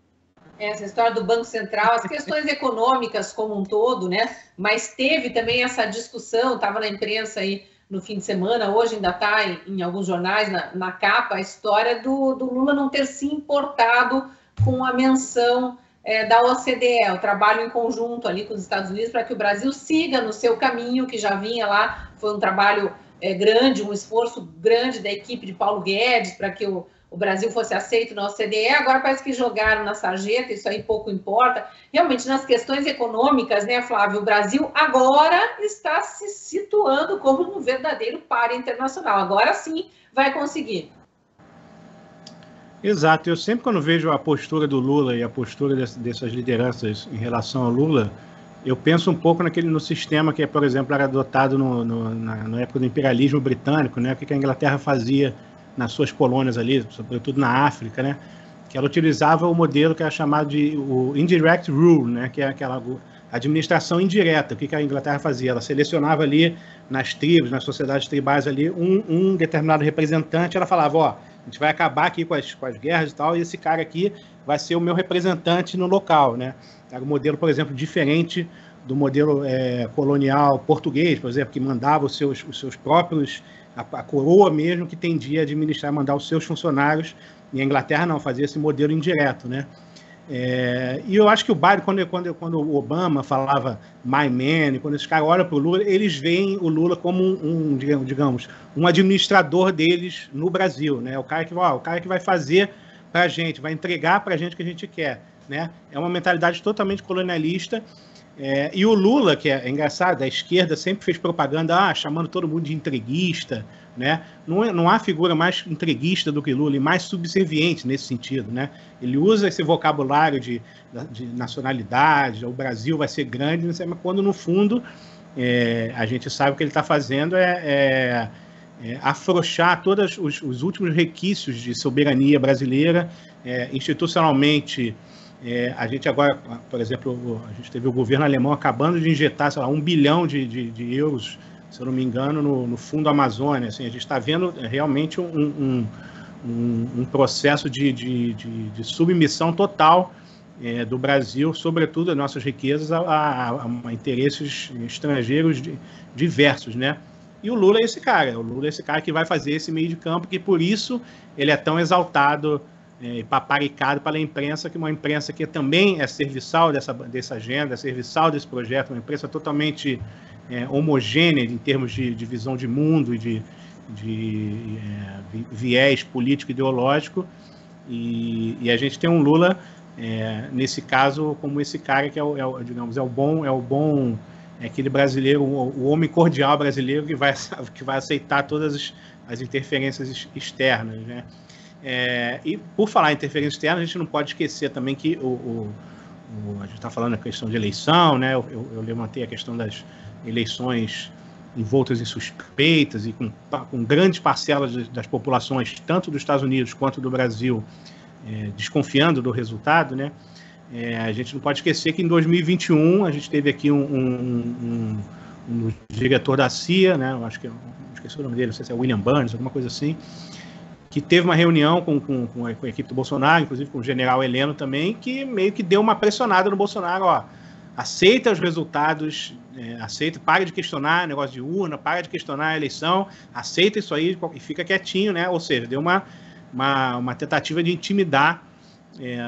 Essa história do Banco Central, as questões econômicas como um todo, né? Mas teve também essa discussão, estava na imprensa aí no fim de semana, hoje ainda está em alguns jornais, na capa, a história do Lula não ter se importado com a menção da OCDE, o trabalho em conjunto ali com os Estados Unidos, para que o Brasil siga no seu caminho, que já vinha lá, foi um trabalho grande, um esforço grande da equipe de Paulo Guedes para que o Brasil fosse aceito na OCDE, agora parece que jogaram na sarjeta, isso aí pouco importa. Realmente, nas questões econômicas, né, Flávio, o Brasil agora está se situando como um verdadeiro par internacional. Agora sim vai conseguir. Exato. Eu sempre, quando vejo a postura do Lula e a postura dessas lideranças em relação ao Lula, eu penso um pouco no sistema que, por exemplo, era adotado na época do imperialismo britânico, né? O que a Inglaterra fazia nas suas colônias ali, sobretudo na África, né? Que ela utilizava o modelo que era chamado de o indirect rule, né? Que é aquela administração indireta. O que a Inglaterra fazia? Ela selecionava ali nas tribos, nas sociedades tribais ali, um determinado representante. Ela falava, ó, a gente vai acabar aqui com as guerras e tal, e esse cara aqui vai ser o meu representante no local, né? Era um modelo, por exemplo, diferente do modelo colonial português, por exemplo, que mandava os seus próprios, a coroa mesmo, que tendia a administrar, mandar os seus funcionários, e a Inglaterra não, fazia esse modelo indireto, né? E eu acho que o Biden, quando o Obama falava my man, quando esses caras olham para o Lula, eles veem o Lula como digamos, um administrador deles no Brasil, né? O cara que vai fazer para a gente, vai entregar para a gente o que a gente quer, né? É uma mentalidade totalmente colonialista. E o Lula, que é engraçado, a esquerda sempre fez propaganda chamando todo mundo de entreguista, né? Não há figura mais entreguista do que Lula e mais subserviente nesse sentido, né? Ele usa esse vocabulário de nacionalidade, o Brasil vai ser grande, mas quando no fundo a gente sabe o que ele está fazendo afrouxar todos os últimos requisitos de soberania brasileira, institucionalmente. A gente agora, por exemplo, a gente teve o governo alemão acabando de injetar, sei lá, 1 bilhão de euros, se eu não me engano, no Fundo Amazônia. Assim, a gente está vendo realmente um processo de submissão total do Brasil, sobretudo as nossas riquezas, a interesses estrangeiros diversos, né? E o Lula é esse cara, que vai fazer esse meio de campo, que por isso ele é tão exaltado paparicado pela imprensa, que uma imprensa que também é serviçal dessa agenda, é serviçal desse projeto, uma imprensa totalmente homogênea em termos de visão de mundo e de viés político-ideológico, e a gente tem um Lula, nesse caso, como esse cara que digamos, é o bom aquele brasileiro, o homem cordial brasileiro que vai aceitar todas as interferências externas, né? E por falar em interferência externa, a gente não pode esquecer também que a gente está falando da questão de eleição, né? Eu levantei a questão das eleições envoltas em suspeitas e com grandes parcelas das populações, tanto dos Estados Unidos quanto do Brasil, desconfiando do resultado, né? A gente não pode esquecer que em 2021 a gente teve aqui um diretor da CIA, né? Eu acho que esqueci o nome dele, não sei se é William Burns, alguma coisa assim, que teve uma reunião com a equipe do Bolsonaro, inclusive com o general Heleno também, que meio que deu uma pressionada no Bolsonaro, aceita os resultados, para de questionar negócio de urna, para de questionar a eleição, aceita isso aí e fica quietinho, né? Ou seja, deu uma tentativa de intimidar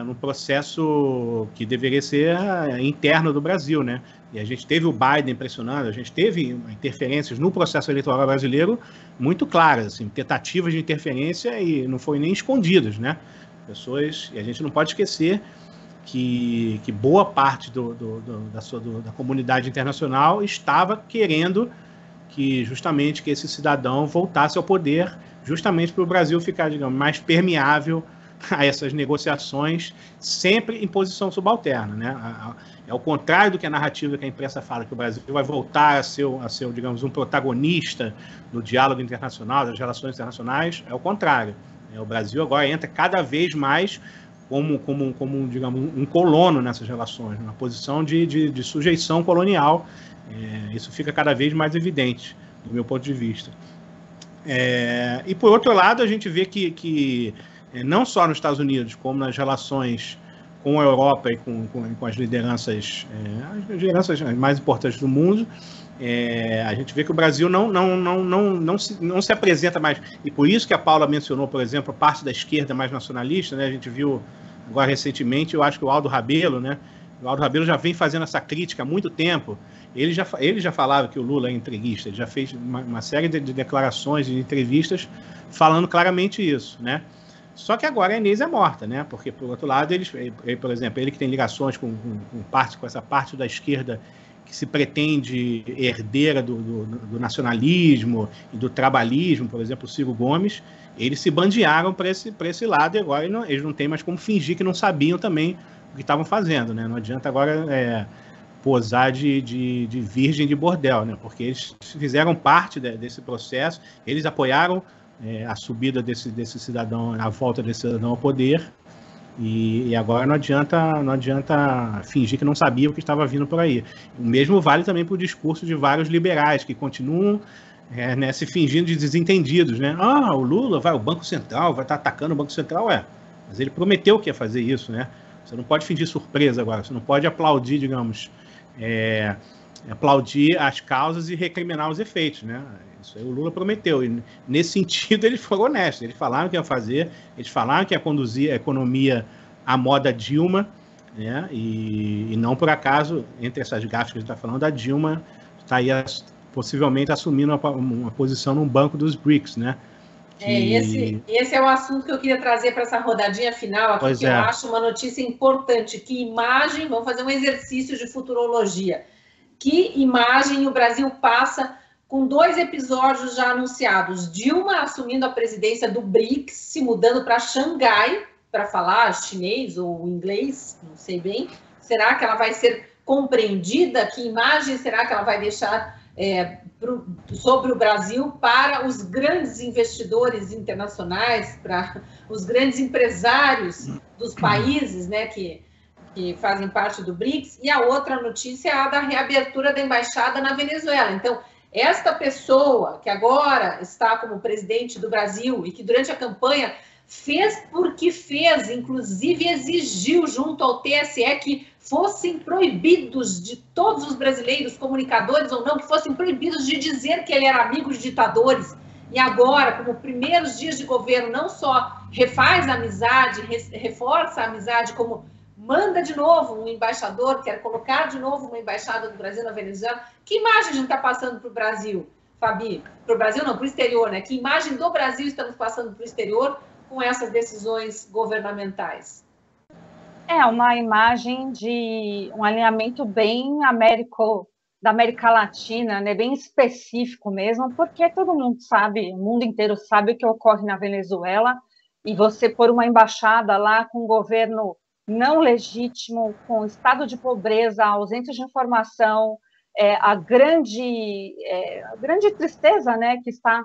no processo que deveria ser interno do Brasil, né? E a gente teve o Biden pressionando, a gente teve interferências no processo eleitoral brasileiro muito claras, assim, tentativas de interferência e não foi nem escondidas, né? E a gente não pode esquecer que boa parte da comunidade internacional estava querendo que esse cidadão voltasse ao poder, justamente para o Brasil ficar, digamos, mais permeável a essas negociações, sempre em posição subalterna, né? É o contrário do que a narrativa que a imprensa fala, que o Brasil vai voltar a ser, digamos, um protagonista do diálogo internacional, das relações internacionais. É o contrário. O Brasil agora entra cada vez mais como digamos, um colono nessas relações, numa posição de sujeição colonial. Isso fica cada vez mais evidente, do meu ponto de vista. E, por outro lado, a gente vê que não só nos Estados Unidos, como nas relações com a Europa e com as lideranças mais importantes do mundo, a gente vê que o Brasil não se apresenta mais. E por isso que a Paula mencionou, por exemplo, a parte da esquerda mais nacionalista, né? A gente viu agora recentemente, eu acho que o Aldo Rabelo, né? O Aldo Rabelo já vem fazendo essa crítica há muito tempo. Ele já falava que o Lula é entreguista, ele já fez uma série de declarações e entrevistas falando claramente isso, né? Só que agora a Inês é morta, né? Porque, por outro lado, ele, por exemplo, ele que tem ligações com essa parte da esquerda que se pretende herdeira do nacionalismo e do trabalhismo, por exemplo, o Ciro Gomes, eles se bandearam para esse lado e agora eles não têm mais como fingir que não sabiam também o que estavam fazendo, né? Não adianta agora posar de virgem de bordel, né? Porque eles fizeram parte desse processo, eles apoiaram a subida desse cidadão, a volta desse cidadão ao poder, e agora não adianta fingir que não sabia o que estava vindo por aí. O mesmo vale também para o discurso de vários liberais que continuam se fingindo de desentendidos, né? O Lula o Banco Central vai estar atacando o Banco Central, mas ele prometeu que ia fazer isso, né? Você não pode fingir surpresa agora, você não pode aplaudir, digamos, aplaudir as causas e recriminar os efeitos, né? Isso aí o Lula prometeu, e nesse sentido eles foram honestos, eles falaram que ia fazer, eles falaram que ia conduzir a economia à moda Dilma, né? E não por acaso, entre essas gafes que a gente está falando, a Dilma está aí possivelmente assumindo uma posição num banco dos BRICS, né? Esse é o assunto que eu queria trazer para essa rodadinha final aqui, eu acho uma notícia importante. Que imagem, vamos fazer um exercício de futurologia. Que imagem o Brasil passa com 2 episódios já anunciados? Dilma assumindo a presidência do BRICS, se mudando para Xangai, para falar chinês ou inglês, não sei bem. Será que ela vai ser compreendida? Que imagem será que ela vai deixar sobre o Brasil para os grandes investidores internacionais, para os grandes empresários dos países, né, que fazem parte do BRICS? E a outra notícia é a da reabertura da embaixada na Venezuela. Então, esta pessoa que agora está como presidente do Brasil e que durante a campanha fez porque fez, inclusive exigiu junto ao TSE que fossem proibidos de todos os brasileiros, comunicadores ou não, que fossem proibidos de dizer que ele era amigo de ditadores. E agora, como primeiros dias de governo, não só refaz a amizade, reforça a amizade, como manda de novo um embaixador, quer colocar de novo uma embaixada do Brasil na Venezuela. Que imagem a gente está passando para o Brasil, Fabi? Para o Brasil não, para o exterior, né? Que imagem do Brasil estamos passando para o exterior com essas decisões governamentais? Uma imagem de um alinhamento bem da América Latina, né, bem específico mesmo, porque todo mundo sabe, o mundo inteiro sabe o que ocorre na Venezuela, e você pôr uma embaixada lá com um governo não legítimo, com estado de pobreza, ausência de informação, a grande tristeza, né, que está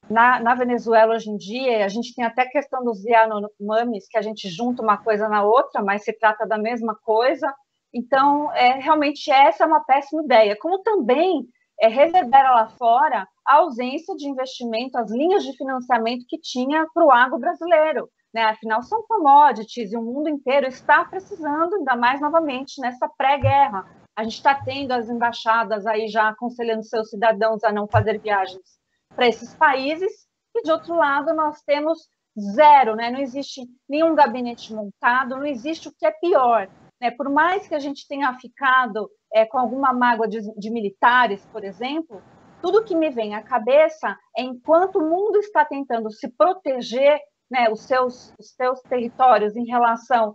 na Venezuela hoje em dia. A gente tem até a questão dos Yanomamis, que a gente junta uma coisa na outra, mas se trata da mesma coisa. Então, realmente, essa é uma péssima ideia. Como também reverbera lá fora a ausência de investimento, as linhas de financiamento que tinha para o agro brasileiro, né? Afinal, são commodities e o mundo inteiro está precisando, ainda mais novamente, nessa pré-guerra. A gente está tendo as embaixadas aí já aconselhando seus cidadãos a não fazer viagens para esses países, e, de outro lado, nós temos zero, né? Não existe nenhum gabinete montado, não existe o que é pior, né? Por mais que a gente tenha ficado com alguma mágoa de militares, por exemplo, tudo que me vem à cabeça é, enquanto o mundo está tentando se proteger, né, os seus territórios em relação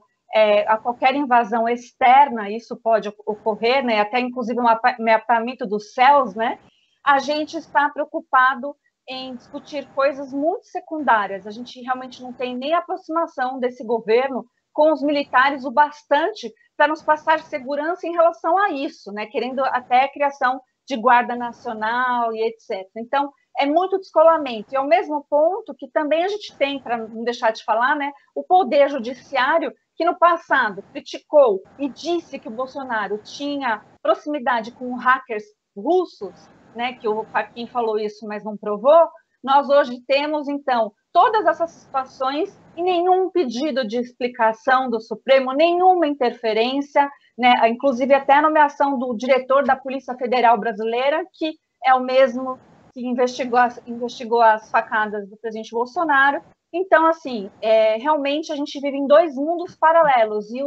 a qualquer invasão externa, isso pode ocorrer, né? Até inclusive um mapeamento dos céus, né? A gente está preocupado em discutir coisas muito secundárias. A gente realmente não tem nem aproximação desse governo com os militares o bastante para nos passar segurança em relação a isso, né? Querendo até a criação de guarda nacional e etc. Então, é muito descolamento. E ao mesmo ponto que também a gente tem, para não deixar de falar, né, o Poder Judiciário, que no passado criticou e disse que o Bolsonaro tinha proximidade com hackers russos, né, que o Fachin falou isso, mas não provou. Nós hoje temos, então, todas essas situações e nenhum pedido de explicação do Supremo, nenhuma interferência, né, inclusive até a nomeação do diretor da Polícia Federal Brasileira, que é o mesmo que investigou as facadas do presidente Bolsonaro. Então, assim, realmente a gente vive em 2 mundos paralelos, e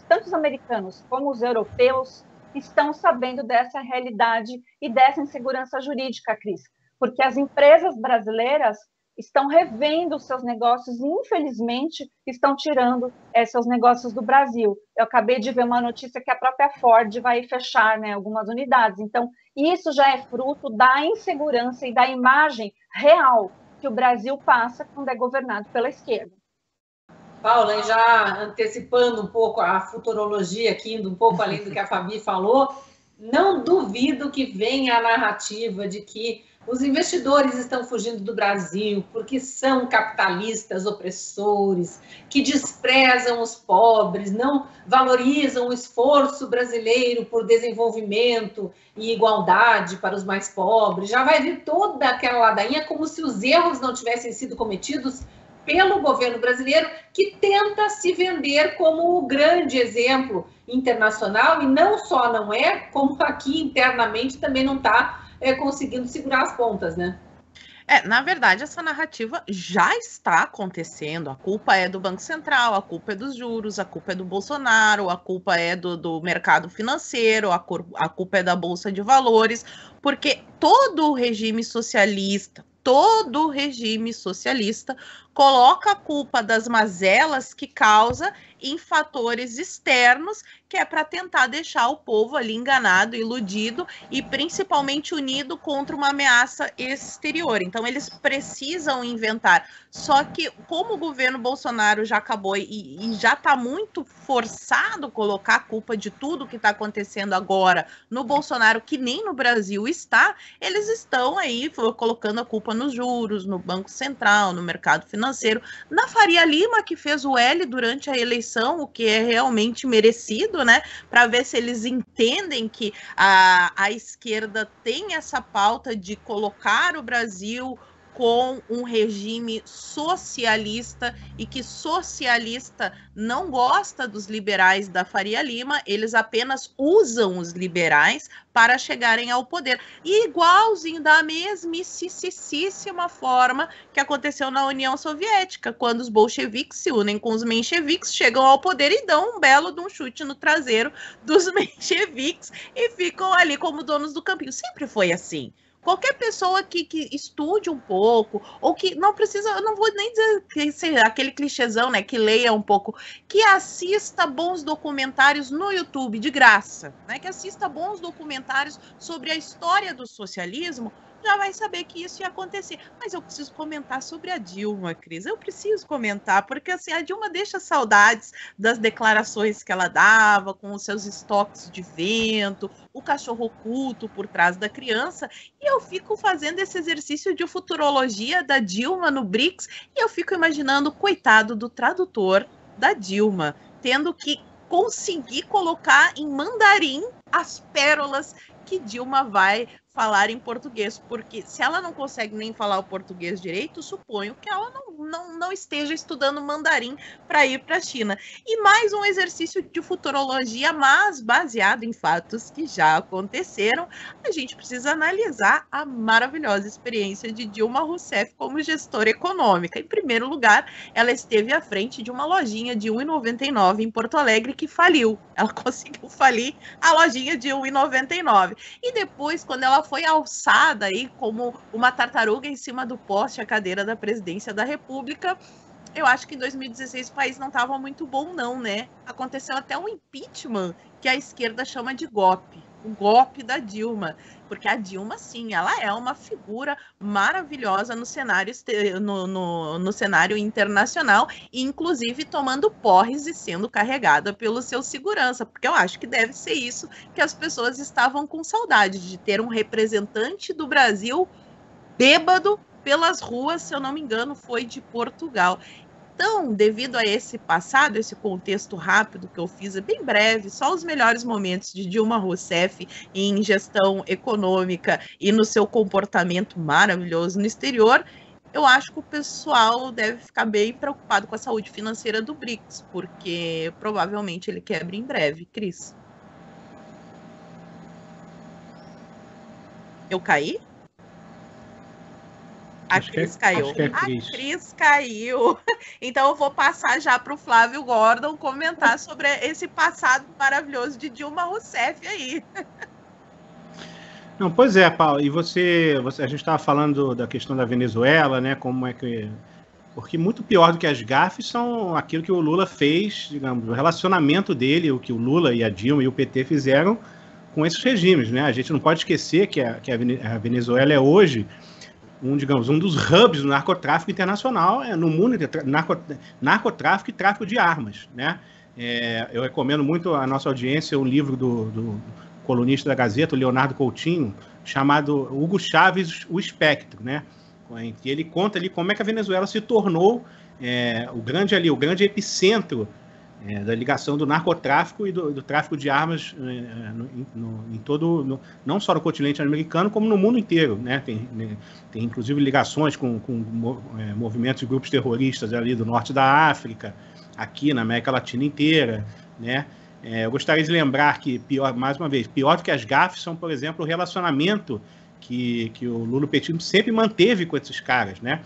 tanto os americanos como os europeus estão sabendo dessa realidade e dessa insegurança jurídica, Cris, porque as empresas brasileiras estão revendo os seus negócios e, infelizmente, estão tirando seus negócios do Brasil. Eu acabei de ver uma notícia que a própria Ford vai fechar, né, algumas unidades. Então, isso já é fruto da insegurança e da imagem real que o Brasil passa quando é governado pela esquerda. Paula, e já antecipando um pouco a futurologia aqui, indo um pouco além do que a Fabi falou, não duvido que venha a narrativa de que os investidores estão fugindo do Brasil porque são capitalistas opressores, que desprezam os pobres, não valorizam o esforço brasileiro por desenvolvimento e igualdade para os mais pobres. Já vai vir toda aquela ladainha como se os erros não tivessem sido cometidos pelo governo brasileiro, que tenta se vender como o grande exemplo internacional, e não só não é, como aqui internamente também não está conseguindo segurar as pontas, né? Na verdade, essa narrativa já está acontecendo. A culpa é do Banco Central, a culpa é dos juros, a culpa é do Bolsonaro, a culpa é do mercado financeiro, a culpa é da Bolsa de Valores, porque todo o regime socialista coloca a culpa das mazelas que causa em fatores externos, que é para tentar deixar o povo ali enganado, iludido e principalmente unido contra uma ameaça exterior. Então, eles precisam inventar. Só que, como o governo Bolsonaro já acabou e já está muito forçado colocar a culpa de tudo que está acontecendo agora no Bolsonaro, que nem no Brasil está, eles estão aí colocando a culpa nos juros, no Banco Central, no mercado financeiro, na Faria Lima, que fez o L durante a eleição, o que é realmente merecido, né? Para ver se eles entendem que a esquerda tem essa pauta de colocar o Brasil com um regime socialista e que socialista não gosta dos liberais da Faria Lima, eles apenas usam os liberais para chegarem ao poder. E igualzinho da mesmíssima forma que aconteceu na União Soviética, quando os bolcheviques se unem com os mencheviques, chegam ao poder e dão um belo de um chute no traseiro dos mencheviques e ficam ali como donos do campinho. Sempre foi assim. Qualquer pessoa que estude um pouco, ou que não precisa, eu não vou nem dizer que seja aquele clichêzão, né, que leia um pouco, que assista bons documentários no YouTube, de graça, né, que assista bons documentários sobre a história do socialismo, já vai saber que isso ia acontecer. Mas eu preciso comentar sobre a Dilma, Cris. Eu preciso comentar, porque assim, a Dilma deixa saudades das declarações que ela dava, com os seus estoques de vento, o cachorro oculto por trás da criança, e eu fico fazendo esse exercício de futurologia da Dilma no BRICS, e eu fico imaginando o coitado do tradutor da Dilma, tendo que conseguir colocar em mandarim as pérolas que Dilma vai falar em português, porque se ela não consegue nem falar o português direito, suponho que ela não esteja estudando mandarim para ir para a China. E mais um exercício de futurologia, mas baseado em fatos que já aconteceram. A gente precisa analisar a maravilhosa experiência de Dilma Rousseff como gestora econômica. Em primeiro lugar, ela esteve à frente de uma lojinha de R$1,99 em Porto Alegre que faliu. Ela conseguiu falir a lojinha de R$1,99. E depois, quando ela foi alçada aí como uma tartaruga em cima do poste, a cadeira da presidência da República, eu acho que em 2016 o país não estava muito bom não, né? Aconteceu até um impeachment que a esquerda chama de golpe. O golpe da Dilma, porque a Dilma, sim, ela é uma figura maravilhosa no cenário, no cenário internacional, inclusive tomando porres e sendo carregada pelo seu segurança, porque eu acho que deve ser isso que as pessoas estavam com saudade, de ter um representante do Brasil bêbado pelas ruas, se eu não me engano, foi de Portugal. Então, devido a esse passado, esse contexto rápido que eu fiz, é bem breve, só os melhores momentos de Dilma Rousseff em gestão econômica e no seu comportamento maravilhoso no exterior, eu acho que o pessoal deve ficar bem preocupado com a saúde financeira do BRICS, porque provavelmente ele quebra em breve. Cris? Eu caí? A Cris caiu. A Cris caiu. Então eu vou passar já para o Flávio Gordon comentar sobre esse passado maravilhoso de Dilma Rousseff aí. Não, pois é, Paulo, e a gente estava falando da questão da Venezuela, né? Como é que. Porque muito pior do que as gafes são aquilo que o Lula fez, digamos, o relacionamento dele, o que o Lula e a Dilma e o PT fizeram com esses regimes, né? A gente não pode esquecer que a Venezuela é hoje um dos hubs do narcotráfico internacional no mundo, narcotráfico e tráfico de armas, né? Eu recomendo muito à nossa audiência um livro do colunista da Gazeta, o Leonardo Coutinho, chamado Hugo Chávez, O Espectro, né? Em que ele conta ali como é que a Venezuela se tornou o grande epicentro da ligação do narcotráfico e do tráfico de armas em todo, não só no continente americano, como no mundo inteiro, né? Tem inclusive ligações com movimentos e grupos terroristas ali do norte da África, aqui na América Latina inteira, né? Eu gostaria de lembrar que, mais uma vez, pior do que as gafes são, por exemplo, o relacionamento que o Lula petismo sempre manteve com esses caras, né?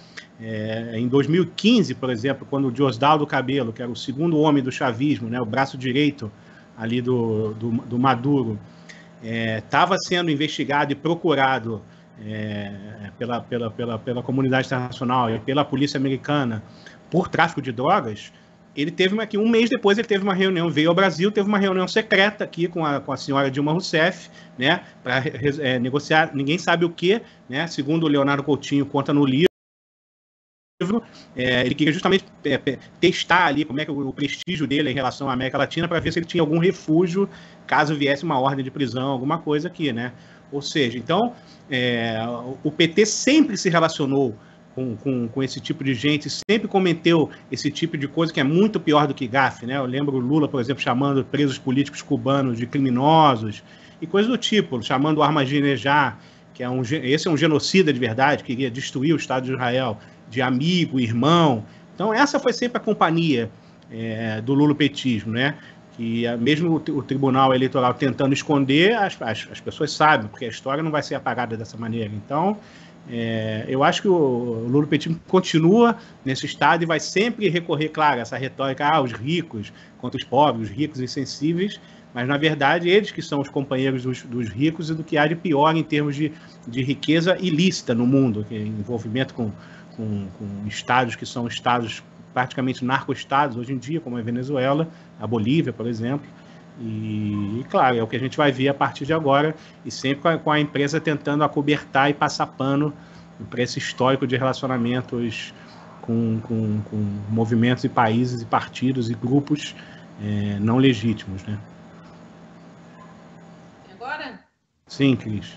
Em 2015, por exemplo, quando o Diosdado Cabello, que era o segundo homem do chavismo, né, o braço direito ali do Maduro, estava sendo investigado e procurado pela comunidade internacional e pela polícia americana por tráfico de drogas, ele teve um mês depois ele teve uma reunião, veio ao Brasil, teve uma reunião secreta aqui com a senhora Dilma Rousseff, né, para negociar, ninguém sabe o que, né, segundo o Leonardo Coutinho conta no livro, ele queria justamente testar ali como é que o prestígio dele em relação à América Latina para ver se ele tinha algum refúgio caso viesse uma ordem de prisão, alguma coisa aqui, né? Ou seja, então, o PT sempre se relacionou com esse tipo de gente, sempre cometeu esse tipo de coisa que é muito pior do que gafe, né? Eu lembro o Lula, por exemplo, chamando presos políticos cubanos de criminosos e coisas do tipo, chamando o Ahmadinejad, que esse é um genocida de verdade, que queria destruir o Estado de Israel, de amigo, irmão. Então essa foi sempre a companhia do lulopetismo, né? Que mesmo o Tribunal Eleitoral tentando esconder, as pessoas sabem, porque a história não vai ser apagada dessa maneira. Então, eu acho que o lulopetismo continua nesse estado e vai sempre recorrer, claro, a essa retórica, os ricos contra os pobres, os ricos insensíveis, mas, na verdade, eles que são os companheiros dos ricos e do que há de pior em termos de riqueza ilícita no mundo, que é envolvimento com estados que são estados praticamente narco-estados hoje em dia, como a Venezuela, a Bolívia, por exemplo. E, claro, é o que a gente vai ver a partir de agora, e sempre com a empresa tentando acobertar e passar pano para esse histórico de relacionamentos com movimentos e países e partidos e grupos não legítimos, né? E agora? Sim, Cris.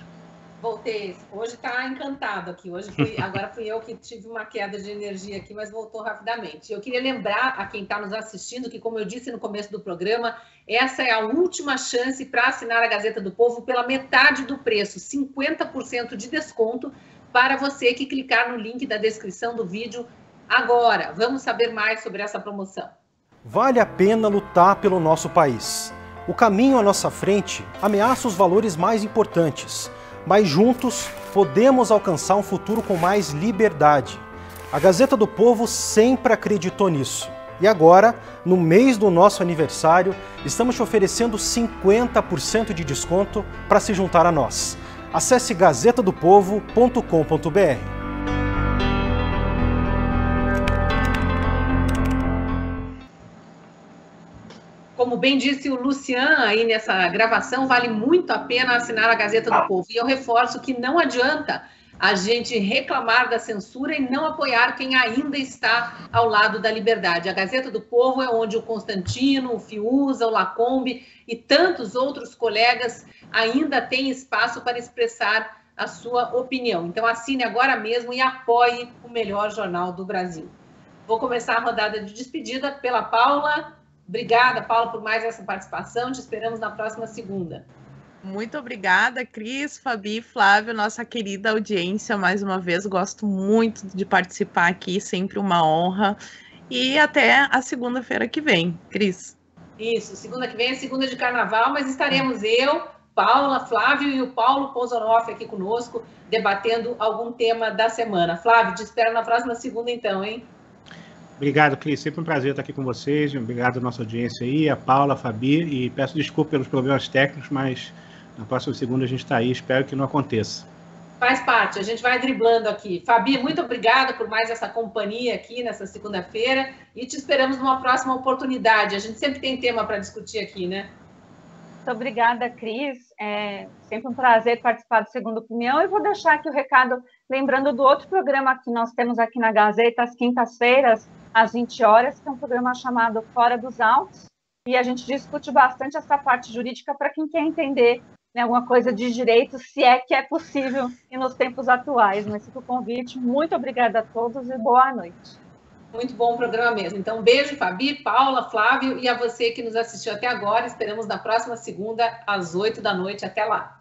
Voltei. Hoje está encantado aqui. Agora fui eu que tive uma queda de energia aqui, mas voltou rapidamente. Eu queria lembrar a quem está nos assistindo que, como eu disse no começo do programa, essa é a última chance para assinar a Gazeta do Povo pela metade do preço, 50% de desconto para você que clicar no link da descrição do vídeo agora. Vamos saber mais sobre essa promoção. Vale a pena lutar pelo nosso país. O caminho à nossa frente ameaça os valores mais importantes, mas juntos podemos alcançar um futuro com mais liberdade. A Gazeta do Povo sempre acreditou nisso. E agora, no mês do nosso aniversário, estamos te oferecendo 50% de desconto para se juntar a nós. Acesse gazetadopovo.com.br. Como bem disse o Lucian aí nessa gravação, vale muito a pena assinar a Gazeta do Povo. E eu reforço que não adianta a gente reclamar da censura e não apoiar quem ainda está ao lado da liberdade. A Gazeta do Povo é onde o Constantino, o Fiuza, o Lacombe e tantos outros colegas ainda têm espaço para expressar a sua opinião. Então assine agora mesmo e apoie o melhor jornal do Brasil. Vou começar a rodada de despedida pela Paula. Obrigada, Paula, por mais essa participação. Te esperamos na próxima segunda. Muito obrigada, Cris, Fabi, Flávio, nossa querida audiência. Mais uma vez, gosto muito de participar aqui, sempre uma honra. E até a segunda-feira que vem, Cris. Isso, segunda que vem é segunda de carnaval, mas estaremos eu, Paula, Flávio e o Paulo Pozonoff aqui conosco, debatendo algum tema da semana. Flávio, te espero na próxima segunda então, hein? Obrigado, Cris. Sempre um prazer estar aqui com vocês. Obrigado à nossa audiência aí, a Paula, a Fabi, e peço desculpa pelos problemas técnicos, mas Na próxima segunda a gente está aí, espero que não aconteça. Faz parte, a gente vai driblando aqui. Fabi, muito obrigada por mais essa companhia aqui nessa segunda-feira e te esperamos numa próxima oportunidade. A gente sempre tem tema para discutir aqui, né? Muito obrigada, Cris. É sempre um prazer participar do Segunda Opinião. E vou deixar aqui o recado, lembrando do outro programa que nós temos aqui na Gazeta, às quintas-feiras, às 20 horas, que é um programa chamado Fora dos Autos. E a gente discute bastante essa parte jurídica para quem quer entender, né, alguma coisa de direito, se é que é possível e nos tempos atuais. Mas fica o convite. Muito obrigada a todos e boa noite. Muito bom o programa mesmo. Então, um beijo, Fabi, Paula, Flávio e a você que nos assistiu até agora. Esperamos na próxima segunda, às 8 da noite. Até lá.